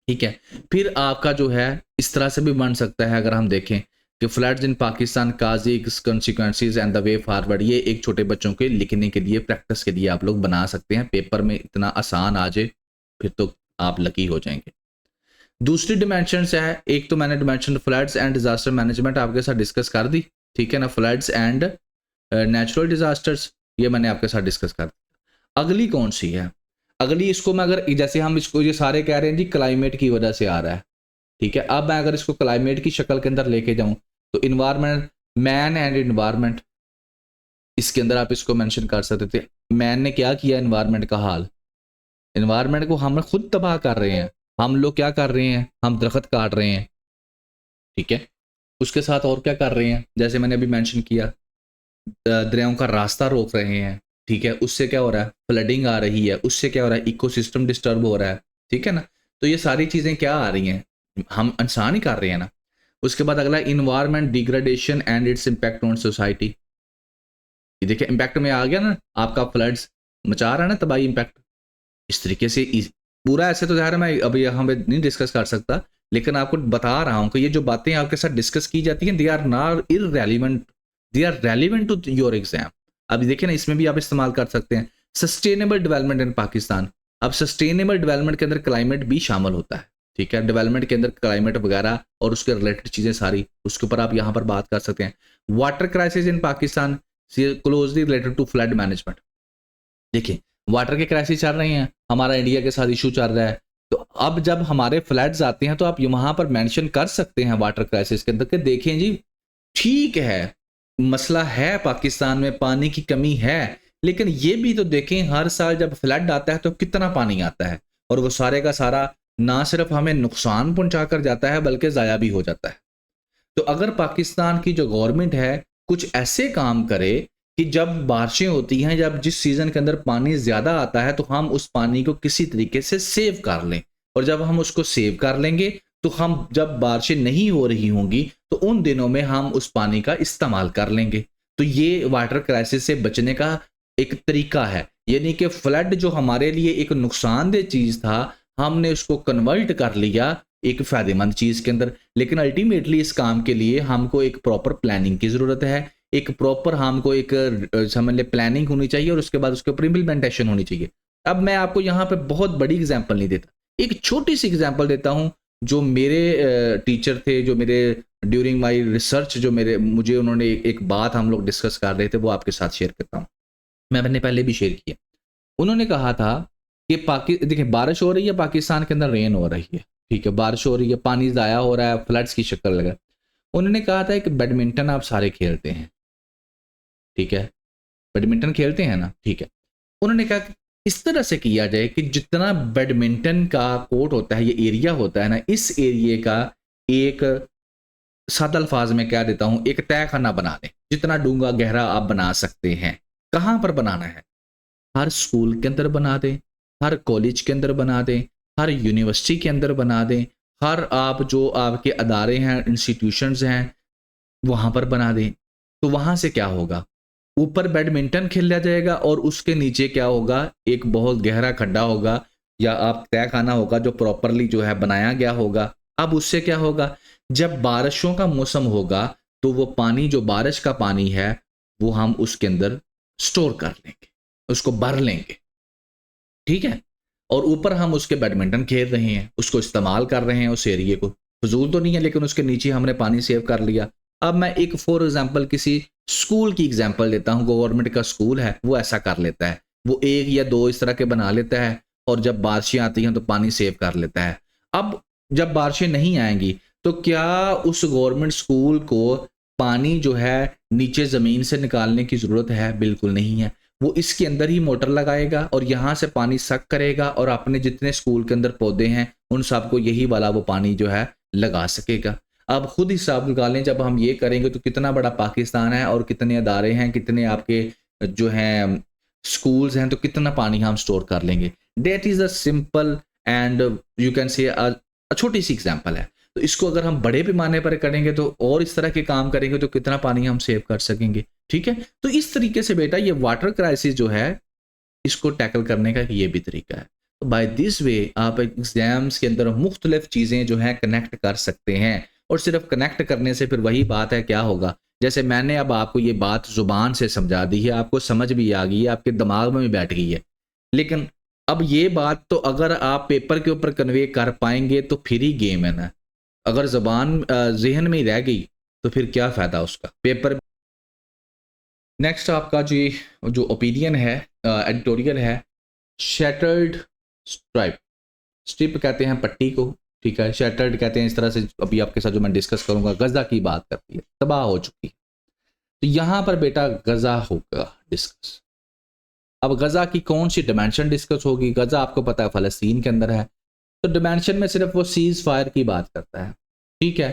ठीक है, फिर आपका जो है इस तरह से भी बन सकता है, अगर हम देखें कि floods in Pakistan causes consequences and the way forward, ये एक छोटे बच्चों के लिखने के लिए प्रैक्टिस के लिए आप लोग बना सकते हैं, पेपर में इतना आसान आ जाए फिर तो आप लकी हो जाएंगे। दूसरी डिमेंशन है, एक तो मैंने dimension floods and disaster management आपके साथ डिस्कस कर दी। ठीक है ना, फ्लड्स एंड नेचुरल डिजास्टर्स ये मैंने आपके साथ डिस्कस कर दी। अगली कौन सी है, अगली इसको मैं अगर जैसे हम इसको ये सारे कह रहे हैं जी क्लाइमेट की वजह से आ रहा है। ठीक है, अब मैं अगर इसको क्लाइमेट की शक्ल के अंदर लेके जाऊं तो इन्वायरमेंट, मैन एंड इन्वायरमेंट, इसके अंदर आप इसको मेंशन कर सकते थे। मैन ने क्या किया इन्वायरमेंट का हाल, इन्वायरमेंट को हम खुद तबाह कर रहे हैं। हम लोग क्या कर रहे हैं, हम दरख्त काट रहे हैं। ठीक है, उसके साथ और क्या कर रहे हैं, जैसे मैंने अभी मेंशन किया दरियाओं का रास्ता रोक रहे हैं। ठीक है, उससे क्या हो रहा है, फ्लडिंग आ रही है, उससे क्या हो रहा है, इकोसिस्टम डिस्टर्ब हो रहा है। ठीक है ना, तो ये सारी चीज़ें क्या आ रही हैं, हम इंसान ही कर रहे हैं ना। उसके बाद अगला environment degradation and its impact on society. ये देखिए इम्पैक्ट में आ गया ना, आपका फ्लड्स मचा रहा है ना तबाही, इम्पैक्ट इस तरीके से पूरा ऐसे तो ज़ाहिर है मैं अभी यहाँ पे नहीं डिस्कस कर सकता, लेकिन आपको बता रहा हूं कि ये जो बातें आपके साथ डिस्कस की जाती हैं, they are not irrelevant, they are relevant to your exam. अभी देखिए ना, इसमें भी आप इस्तेमाल कर सकते हैं। सस्टेनेबल डेवलपमेंट इन पाकिस्तान, अब सस्टेनेबल डेवलपमेंट के अंदर क्लाइमेट भी शामिल होता है, ठीक है। डेवलपमेंट के अंदर क्लाइमेट वगैरह और उसके रिलेटेड चीज़ें सारी, उसके ऊपर आप यहाँ पर बात कर सकते हैं। Water crisis in Pakistan closely related to flood management. देखिए, वाटर के क्राइसिस चल रहे हैं, हमारा इंडिया के साथ इशू चल रहा है, तो अब जब हमारे फ्लड्स आते हैं तो आप वहां पर मेंशन कर सकते हैं वाटर क्राइसिस के अंदर कि देखें जी, ठीक है, मसला है, पाकिस्तान में पानी की कमी है, लेकिन ये भी तो देखें हर साल जब फ्लड आता है तो कितना पानी आता है, और वो सारे का सारा ना सिर्फ हमें नुकसान पहुंचा कर जाता है बल्कि ज़ाया भी हो जाता है। तो अगर पाकिस्तान की जो गवर्नमेंट है कुछ ऐसे काम करे कि जब बारिशें होती हैं, जब जिस सीज़न के अंदर पानी ज़्यादा आता है, तो हम उस पानी को किसी तरीके से सेव कर लें, और जब हम उसको सेव कर लेंगे तो हम जब बारिशें नहीं हो रही होंगी तो उन दिनों में हम उस पानी का इस्तेमाल कर लेंगे। तो ये वाटर क्राइसिस से बचने का एक तरीका है, यानी कि फ्लड जो हमारे लिए एक नुकसानदेह चीज़ था, हमने उसको कन्वर्ट कर लिया एक फ़ायदेमंद चीज़ के अंदर। लेकिन अल्टीमेटली इस काम के लिए हमको एक प्रॉपर प्लानिंग की ज़रूरत है, एक प्रॉपर हमको एक समझ लें प्लानिंग होनी चाहिए, और उसके बाद उसके ऊपर इम्प्लीमेंटेशन होनी चाहिए। अब मैं आपको यहाँ पे बहुत बड़ी एग्जांपल नहीं देता, एक छोटी सी एग्जांपल देता हूँ। जो मेरे टीचर थे, जो मेरे ड्यूरिंग माय रिसर्च, जो मेरे मुझे उन्होंने एक बात हम लोग डिस्कस कर रहे थे, वो आपके साथ शेयर करता हूँ। मैंने पहले भी शेयर किया। उन्होंने कहा था कि देखिए, बारिश हो रही है, पाकिस्तान के अंदर रेन हो रही है, ठीक है, बारिश हो रही है, पानी ज़ाया हो रहा है, फ्लड्स की शक्ल लगा। उन्होंने कहा था कि बैडमिंटन आप सारे खेलते हैं, ठीक है, बैडमिंटन खेलते हैं ना, ठीक है। उन्होंने कहा कि इस तरह से किया जाए कि जितना बैडमिंटन का कोर्ट होता है, ये एरिया होता है ना, इस एरिए का एक सादा अल्फाज में कह देता हूँ, एक तय खाना बना दें, जितना डूंगा गहरा आप बना सकते हैं। कहाँ पर बनाना है? हर स्कूल के अंदर बना दें, हर कॉलेज के अंदर बना दें, हर यूनिवर्सिटी के अंदर बना दें, हर आप जो आपके अदारे हैं, इंस्टीट्यूशंस हैं, वहाँ पर बना दें। तो वहाँ से क्या होगा? ऊपर बैडमिंटन खेला जाएगा और उसके नीचे क्या होगा, एक बहुत गहरा खड्डा होगा या आप तय खाना होगा जो प्रॉपरली जो है बनाया गया होगा। अब उससे क्या होगा, जब बारिशों का मौसम होगा तो वो पानी, जो बारिश का पानी है, वो हम उसके अंदर स्टोर कर लेंगे, उसको भर लेंगे, ठीक है। और ऊपर हम उसके बैडमिंटन खेल रहे हैं, उसको इस्तेमाल कर रहे हैं, उस एरिए को फजूल तो नहीं है, लेकिन उसके नीचे हमने पानी सेव कर लिया। अब मैं एक फॉर एग्जांपल किसी स्कूल की एग्जांपल देता हूँ। गवर्नमेंट का स्कूल है, वो ऐसा कर लेता है, वो एक या दो इस तरह के बना लेता है, और जब बारिशें आती हैं तो पानी सेव कर लेता है। अब जब बारिशें नहीं आएंगी तो क्या उस गवर्नमेंट स्कूल को पानी जो है नीचे ज़मीन से निकालने की ज़रूरत है? बिल्कुल नहीं है। वो इसके अंदर ही मोटर लगाएगा और यहाँ से पानी सक करेगा, और अपने जितने स्कूल के अंदर पौधे हैं उन सबको यही वाला वो पानी जो है लगा सकेगा। अब खुद हिसाब लगा लें, जब हम ये करेंगे तो कितना बड़ा पाकिस्तान है, और कितने अदारे हैं, कितने आपके जो हैं स्कूल्स हैं, तो कितना पानी हम स्टोर कर लेंगे। That is a simple and you can say छोटी सी एग्जाम्पल है। तो इसको अगर हम बड़े पैमाने पर करेंगे तो, और इस तरह के काम करेंगे तो कितना पानी हम सेव कर सकेंगे, ठीक है। तो इस तरीके से बेटा ये वाटर क्राइसिस जो है, इसको टैकल करने का ये भी तरीका है। तो बाय दिस वे आप एग्जाम्स के अंदर मुख्तलिफ चीज़ें जो हैं कनेक्ट कर सकते हैं, और सिर्फ कनेक्ट करने से फिर वही बात है, क्या होगा, जैसे मैंने अब आपको ये बात ज़ुबान से समझा दी है, आपको समझ भी आ गई है, आपके दिमाग में भी बैठ गई है, लेकिन अब ये बात तो अगर आप पेपर के ऊपर कन्वे कर पाएंगे तो फिर ही गेम है ना। अगर ज़बान ज़हन में ही रह गई तो फिर क्या फ़ायदा उसका पेपर। नेक्स्ट आपका जी जो ओपिनियन है, एडिटोरियल है, शैटर्ड स्ट्राइप, स्ट्रिप कहते हैं पट्टी को, ठीक है, शैटर्ड कहते हैं इस तरह से। अभी आपके साथ जो मैं डिस्कस करूंगा, गज़ा की बात करती है, तबाह हो चुकी है। तो यहाँ पर बेटा गज़ा होगा डिस्कस। अब गज़ा की कौन सी डिमेंशन डिस्कस होगी? गज़ा आपको पता है फ़लस्तीन के अंदर है, तो डिमेंशन में सिर्फ वो सीज़ फायर की बात करता है, ठीक है।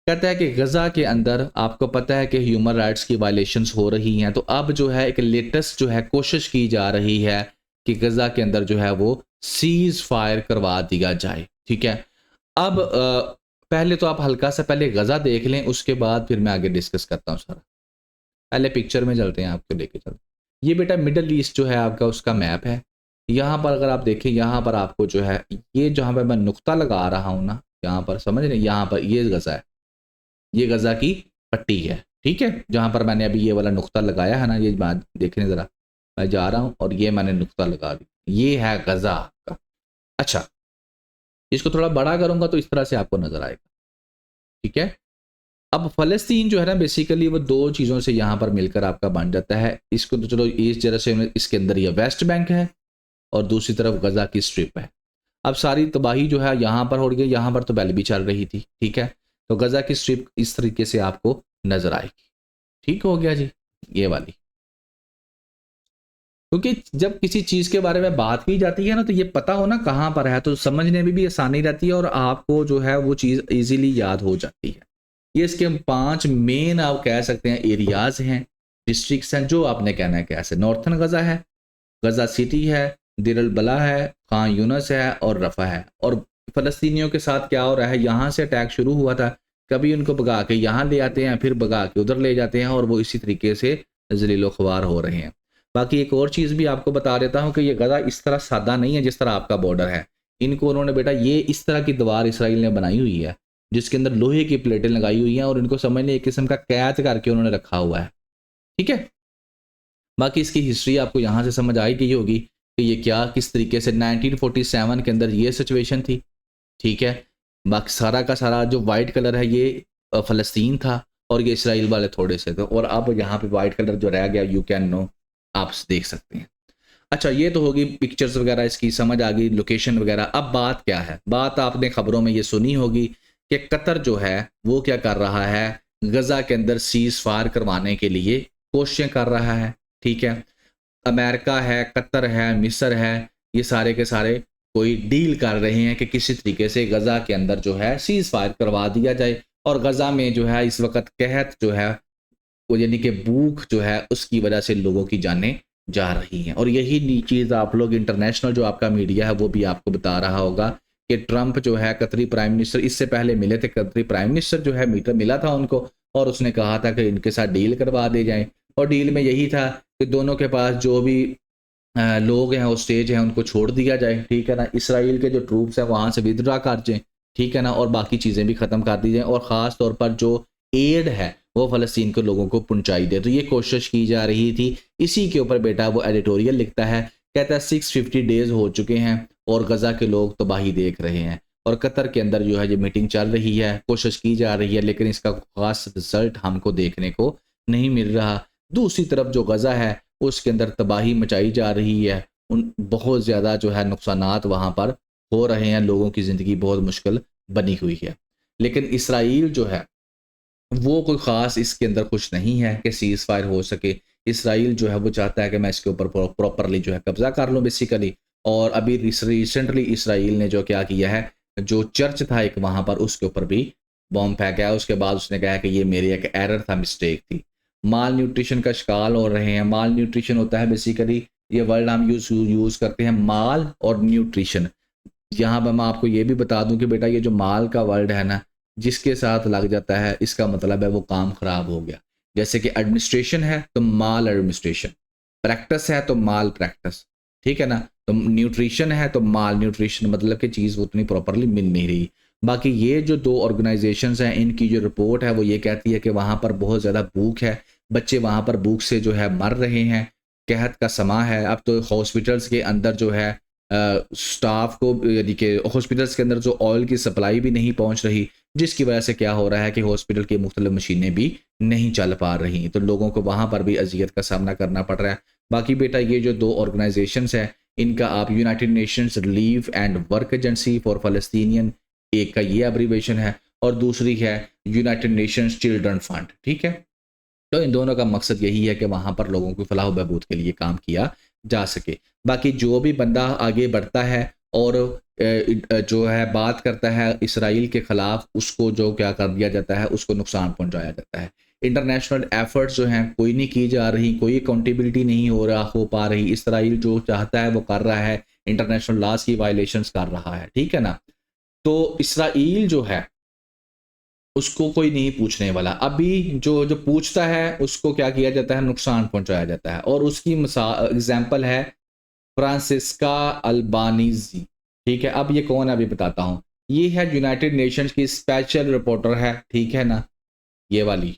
कहता है कि गज़ा के अंदर आपको पता है कि ह्यूमन राइट्स की वायलेशंस हो रही हैं, तो अब जो है एक लेटेस्ट जो है कोशिश की जा रही है कि गज़ा के अंदर जो है वो सीज़ फायर करवा दिया जाए, ठीक है। अब पहले तो आप हल्का सा पहले गज़ा देख लें, उसके बाद फिर मैं आगे डिस्कस करता हूँ सारा। पहले पिक्चर में चलते हैं, आपको लेके चलते हैं। ये बेटा मिडल ईस्ट जो है आपका उसका मैप है। यहाँ पर अगर आप देखें, यहाँ पर आपको जो है ये जहाँ पर मैं नुक्ता लगा रहा हूँ ना, यहाँ पर समझ रहे, यहाँ पर ये गज़ा है, ये गज़ा की पट्टी है, ठीक है, जहाँ पर मैंने अभी ये वाला नुक्ता लगाया है ना, ये बात देखने ज़रा, मैं जा रहा हूँ और ये मैंने नुक्ता लगा दी, ये है गज़ा आपका। अच्छा, इसको थोड़ा बड़ा करूँगा तो इस तरह से आपको नज़र आएगा, ठीक है। अब फ़लस्तीन जो है ना बेसिकली वो दो चीज़ों से यहाँ पर मिलकर आपका बन जाता है। इसको तो चलो इस जगह से, इसके अंदर ये वेस्ट बैंक है और दूसरी तरफ गज़ा की स्ट्रिप है। अब सारी तबाही जो है यहाँ पर हो रही है, यहाँ पर तो पहले भी चल रही थी, ठीक है। तो गज़ा की स्ट्रिप इस तरीके से आपको नज़र आएगी, ठीक हो गया जी, ये वाली। क्योंकि जब किसी चीज़ के बारे में बात की जाती है ना, तो ये पता हो ना कहाँ पर है, तो समझने में भी आसानी रहती है और आपको जो है वो चीज़ ईज़िली याद हो जाती है। ये इसके 5 मेन आप कह सकते हैं एरियाज़ हैं, डिस्ट्रिक्ट्स हैं, जो आपने कहना है कैसे। नॉर्थन गज़ा है, गज़ा सिटी है, देर अल बला है, खान यूनस है और रफ़ा है। और फ़लस्तीनियों के साथ क्या हो रहा है, यहाँ से अटैक शुरू हुआ था, कभी उनको भगा के यहाँ ले आते हैं, फिर भगा के उधर ले जाते हैं और वो इसी तरीके से ज़लील-ओ-ख़वार हो रहे हैं। बाकी एक और चीज़ भी आपको बता देता हूँ कि ये गज़ा इस तरह सादा नहीं है जिस तरह आपका बॉर्डर है। इनको उन्होंने बेटा ये इस तरह की दीवार इसराइल ने बनाई हुई है, जिसके अंदर लोहे की प्लेटें लगाई हुई हैं और इनको समझने एक किस्म का कैद करके उन्होंने रखा हुआ है, ठीक है। बाकी इसकी हिस्ट्री आपको यहाँ से समझ आई गई होगी कि ये क्या किस तरीके से 1947 के अंदर ये सिचुएशन थी, ठीक है। बाकी सारा का सारा जो वाइट कलर है ये फ़लस्तीन था और ये इसराइल वाले थोड़े से थे, और अब यहाँ पे वाइट कलर जो रह गया, यू कैन नो, आप देख सकते हैं। अच्छा, ये तो होगी पिक्चर्स वगैरह, इसकी समझ आ गई, लोकेशन वगैरह। अब बात क्या है, बात आपने खबरों में ये सुनी होगी कि कतर जो है वो क्या कर रहा है, गज़ा के अंदर सीज़ फायर करवाने के लिए कोशिशें कर रहा है, ठीक है। अमेरिका है, कतर है, मिस्र है, ये सारे के सारे कोई डील कर रहे हैं कि किसी तरीके से गज़ा के अंदर जो है सीज़ फायर करवा दिया जाए, और गज़ा में जो है इस वक्त कहत जो है वो, यानी कि भूख जो है उसकी वजह से लोगों की जानें जा रही हैं। और यही चीज़ आप लोग इंटरनेशनल जो आपका मीडिया है वो भी आपको बता रहा होगा कि ट्रंप जो है कतरी प्राइम मिनिस्टर, इससे पहले मिले थे, कतरी प्राइम मिनिस्टर जो है मीटर मिला था उनको और उसने कहा था कि इनके साथ डील करवा दे जाए। और डील में यही था कि दोनों के पास जो भी लोग हैं, स्टेज हैं, उनको छोड़ दिया जाए, ठीक है ना। इसराइल के जो ट्रूप्स हैं वहाँ से विदड्रा कर जाएँ, ठीक है ना, और बाकी चीज़ें भी ख़त्म कर दी जाएँ, और ख़ास तौर पर जो एड है वो फ़लस्तीन के लोगों को पहुँचाई दे। तो ये कोशिश की जा रही थी। इसी के ऊपर बेटा वो एडिटोरियल लिखता है, कहता है 650 डेज़ हो चुके हैं और गज़ा के लोग तबाही देख रहे हैं, और कतर के अंदर जो है ये मीटिंग चल रही है, कोशिश की जा रही है, लेकिन इसका ख़ास रिज़ल्ट हमको देखने को नहीं मिल रहा। दूसरी तरफ जो गज़ा है उसके अंदर तबाही मचाई जा रही है, उन बहुत ज़्यादा जो है नुकसानात वहाँ पर हो रहे हैं, लोगों की ज़िंदगी बहुत मुश्किल बनी हुई है। लेकिन इसराइल जो है वो कोई ख़ास इसके अंदर कुछ नहीं है कि सीज़ फायर हो सके। इसराइल जो है वो चाहता है कि मैं इसके ऊपर प्रॉपरली जो है कब्ज़ा कर लूँ बेसिकली। और अभी रिसेंटली इसराइल ने जो क्या किया है, जो चर्च था एक वहाँ पर, उसके ऊपर भी बॉम्ब फेंका है। उसके बाद उसने कहा कि ये मेरी एक एरर था, मिस्टेक थी। माल न्यूट्रिशन का शिकार हो रहे हैं। माल न्यूट्रिशन होता है बेसिकली, ये वर्ड हम यूज़ करते हैं, माल और न्यूट्रिशन। यहाँ पर मैं आपको ये भी बता दूं कि बेटा ये जो माल का वर्ड है ना, जिसके साथ लग जाता है इसका मतलब है वो काम खराब हो गया। जैसे कि एडमिनिस्ट्रेशन है तो माल एडमिनिस्ट्रेशन, प्रैक्टिस है तो माल प्रैक्टिस, ठीक है ना। तो न्यूट्रिशन है तो माल न्यूट्रिशन, मतलब कि चीज़ उतनी प्रॉपरली मिल नहीं रही। बाकी ये जो दो ऑर्गेनाइजेशंस हैं, इनकी जो रिपोर्ट है वो ये कहती है कि वहाँ पर बहुत ज़्यादा भूख है, बच्चे वहाँ पर भूख से जो है मर रहे हैं। कहत का समा है। अब तो हॉस्पिटल्स के अंदर जो है स्टाफ को, यानी कि हॉस्पिटल्स के अंदर जो ऑयल की सप्लाई भी नहीं पहुंच रही, जिसकी वजह से क्या हो रहा है कि हॉस्पिटल की मुख्तलिफ मशीनें भी नहीं चल पा रही, तो लोगों को वहाँ पर भी अजियत का सामना करना पड़ रहा है। बाकी बेटा ये जो दो ऑर्गेनाइजेशंस हैं, इनका आप United Nations relief and work agency for Palestinian, एक का ये एब्रीवेशन है, और दूसरी है यूनाइटेड नेशंस चिल्ड्रन फंड, ठीक है। तो इन दोनों का मकसद यही है कि वहाँ पर लोगों की फलाह बहबूद के लिए काम किया जा सके। बाकी जो भी बंदा आगे बढ़ता है और जो है बात करता है इसराइल के ख़िलाफ़, उसको जो क्या कर दिया जाता है, उसको नुकसान पहुँचाया जाता है। इंटरनेशनल एफर्ट्स जो हैं कोई नहीं की जा रही, कोई अकाउंटेबिलिटी नहीं हो पा रही। इसराइल जो चाहता है वो कर रहा है, इंटरनेशनल लॉज की वायलेशंस कर रहा है, ठीक है ना। तो इसराइल जो है उसको कोई नहीं पूछने वाला। अभी जो जो पूछता है उसको क्या किया जाता है, नुकसान पहुंचाया जाता है। और उसकी एग्जाम्पल है फ्रांसिस्का अल्बानीजी, ठीक है। अब ये कौन है अभी बताता हूँ। ये है यूनाइटेड नेशंस की स्पेशल रिपोर्टर है, ठीक है ना, ये वाली।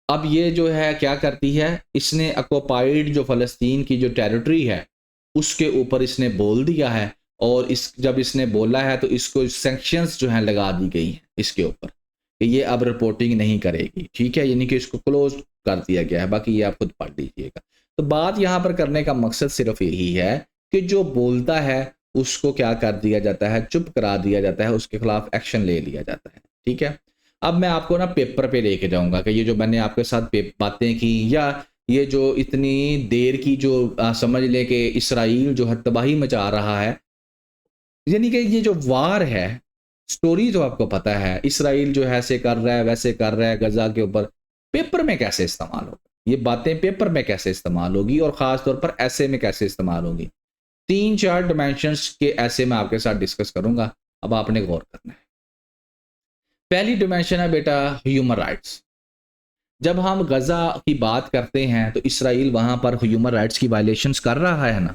अब ये जो है क्या करती है, इसने ऑक्युपाइड जो फ़लस्तीन की जो टेरिटरी है उसके ऊपर इसने बोल दिया है, और इस जब इसने बोला है तो इसको सैंक्शंस जो हैं लगा दी गई हैं इसके ऊपर कि ये अब रिपोर्टिंग नहीं करेगी, ठीक है, यानी कि इसको क्लोज कर दिया गया है। बाकी ये आप खुद पढ़ लीजिएगा। तो बात यहाँ पर करने का मकसद सिर्फ यही है कि जो बोलता है उसको क्या कर दिया जाता है, चुप करा दिया जाता है, उसके खिलाफ एक्शन ले लिया जाता है, ठीक है। अब मैं आपको ना पेपर पे लेके जाऊंगा कि ये जो मैंने आपके साथ बातें की, या ये जो इतनी देर की जो समझ ले कि इसराइल जो है तबाही मचा रहा है, यानी कि ये जो वार है, स्टोरी जो आपको पता है, इसराइल जो है ऐसे कर रहा है वैसे कर रहा है गजा के ऊपर, पेपर में कैसे इस्तेमाल होगा, ये बातें पेपर में कैसे इस्तेमाल होगी, और ख़ास तौर पर ऐसे में कैसे इस्तेमाल होगी। 3-4 डिमेंशंस के ऐसे मैं आपके साथ डिस्कस करूंगा। अब आपने गौर करना है। पहली डिमेंशन है बेटा ह्यूमन राइट्स। जब हम गजा की बात करते हैं तो इसराइल वहां पर ह्यूमन राइट्स की वायलेशंस कर रहा है ना,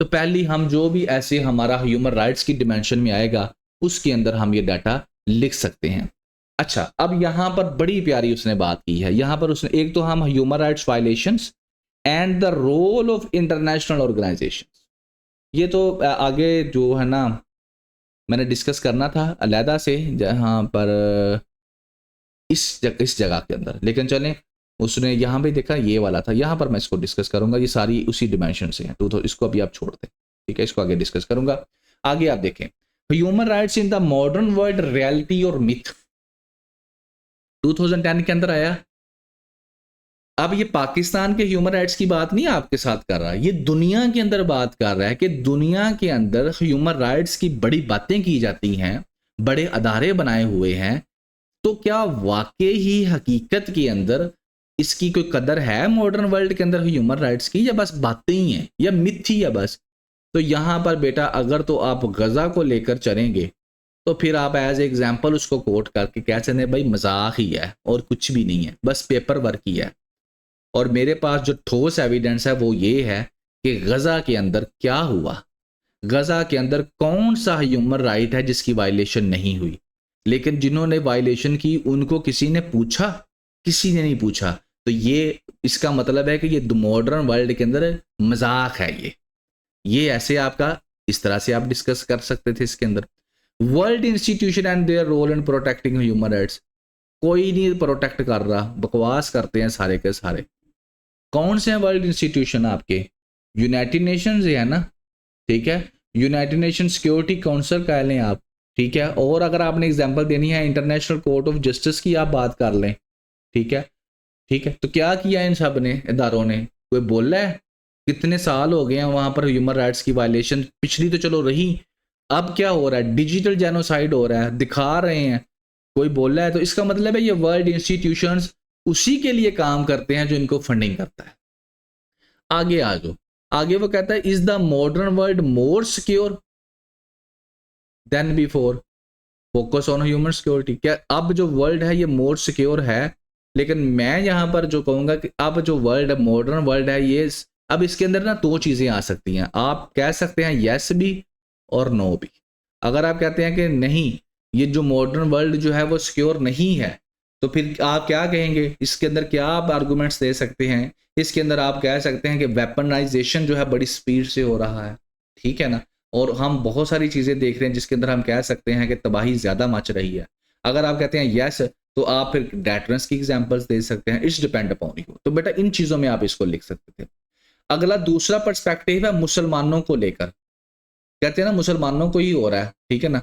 तो पहली हम जो भी ऐसे हमारा ह्यूमन राइट्स की डिमेंशन में आएगा उसके अंदर हम ये डाटा लिख सकते हैं। अच्छा, अब यहाँ पर बड़ी प्यारी उसने बात की है। यहाँ पर उसने एक तो हम human rights violations and the role of international organization, ये तो आगे जो है ना मैंने डिस्कस करना था अलहदा से जहाँ पर इस जगह के अंदर, लेकिन चलें उसने यहाँ पे देखा ये वाला था, यहाँ पर मैं इसको डिस्कस करूंगा। ये सारी उसी डिमेंशन से हैं, तो इसको अभी आप छोड़ दें, ठीक है, इसको आगे डिस्कस करूंगा। आगे आप देखें human rights in the modern world reality और मिथ, 2010 के अंदर आया। अब ये पाकिस्तान के ह्यूमन राइट्स की बात नहीं आपके साथ कर रहा, ये दुनिया के अंदर बात कर रहा है कि दुनिया के अंदर ह्यूमन राइट्स की बड़ी बातें की जाती हैं, बड़े अदारे बनाए हुए हैं, तो क्या वाकई ही हकीकत के अंदर इसकी कोई कदर है मॉडर्न वर्ल्ड के अंदर ह्यूमन राइट्स की, या बस बातें ही हैं, या मिथ ही है बस। तो यहाँ पर बेटा अगर तो आप गजा को लेकर चलेंगे तो फिर आप एज एग्जाम्पल उसको कोट करके कह सकते हैं भाई मजाक ही है और कुछ भी नहीं है, बस पेपर वर्क ही है। और मेरे पास जो ठोस एविडेंस है वो ये है कि गजा के अंदर क्या हुआ, गजा के अंदर कौन सा ह्यूमन राइट है जिसकी वायलेशन नहीं हुई, लेकिन जिन्होंने वायलेशन की उनको किसी ने पूछा, किसी ने नहीं पूछा। तो ये इसका मतलब है कि ये मॉडर्न वर्ल्ड के अंदर मजाक है। ये ऐसे आपका इस तरह से आप डिस्कस कर सकते थे इसके अंदर। World institution and their role in protecting human rights, कोई नहीं प्रोटेक्ट कर रहा, बकवास करते हैं सारे के सारे। कौन से हैं वर्ल्ड इंस्टीट्यूशन आपके? यूनाइटेड नेशंस है ना, ठीक है, यूनाइटेड नेशन सिक्योरिटी काउंसिल कह लें आप, ठीक है। और अगर आपने एग्जांपल देनी है इंटरनेशनल कोर्ट ऑफ जस्टिस की आप बात कर लें, ठीक है, ठीक है। तो क्या किया इन सब ने इदारों ने, कोई बोला है? कितने साल हो गए हैं वहां पर ह्यूमन राइट्स की वायलेशन, पिछली तो चलो रही, अब क्या हो रहा है, डिजिटल जेनोसाइड हो रहा है, दिखा रहे हैं, कोई बोला है? तो इसका मतलब है ये वर्ल्ड इंस्टीट्यूशंस उसी के लिए काम करते हैं जो इनको फंडिंग करता है। आगे आ जाओ, आगे वो कहता है is the modern world more secure than before, focus on human security. क्या अब जो वर्ल्ड है ये मोर सिक्योर है? लेकिन मैं यहां पर जो कहूंगा कि अब जो वर्ल्ड है, मॉडर्न वर्ल्ड है, ये अब इसके अंदर ना दो चीजें आ सकती हैं। आप कह सकते हैं यस भी और नो भी। अगर आप कहते हैं कि नहीं ये जो मॉडर्न वर्ल्ड जो है वो सिक्योर नहीं है, तो फिर आप क्या कहेंगे? इसके अंदर क्या आप आर्गूमेंट्स दे सकते हैं? इसके अंदर आप कह सकते हैं कि वेपनाइजेशन जो है बड़ी स्पीड से हो रहा है, ठीक है ना, और हम बहुत सारी चीज़ें देख रहे हैं जिसके अंदर हम कह सकते हैं कि तबाही ज़्यादा मच रही है। अगर आप कहते हैं यस तो आप फिर डेटरेंस की एग्जांपल्स दे सकते हैं, इट्स डिपेंड अपॉन यू। तो बेटा इन चीज़ों में आप इसको लिख सकते थे। अगला दूसरा पर्सपेक्टिव है मुसलमानों को लेकर, कहते हैं ना मुसलमानों को ही हो रहा है, ठीक है ना।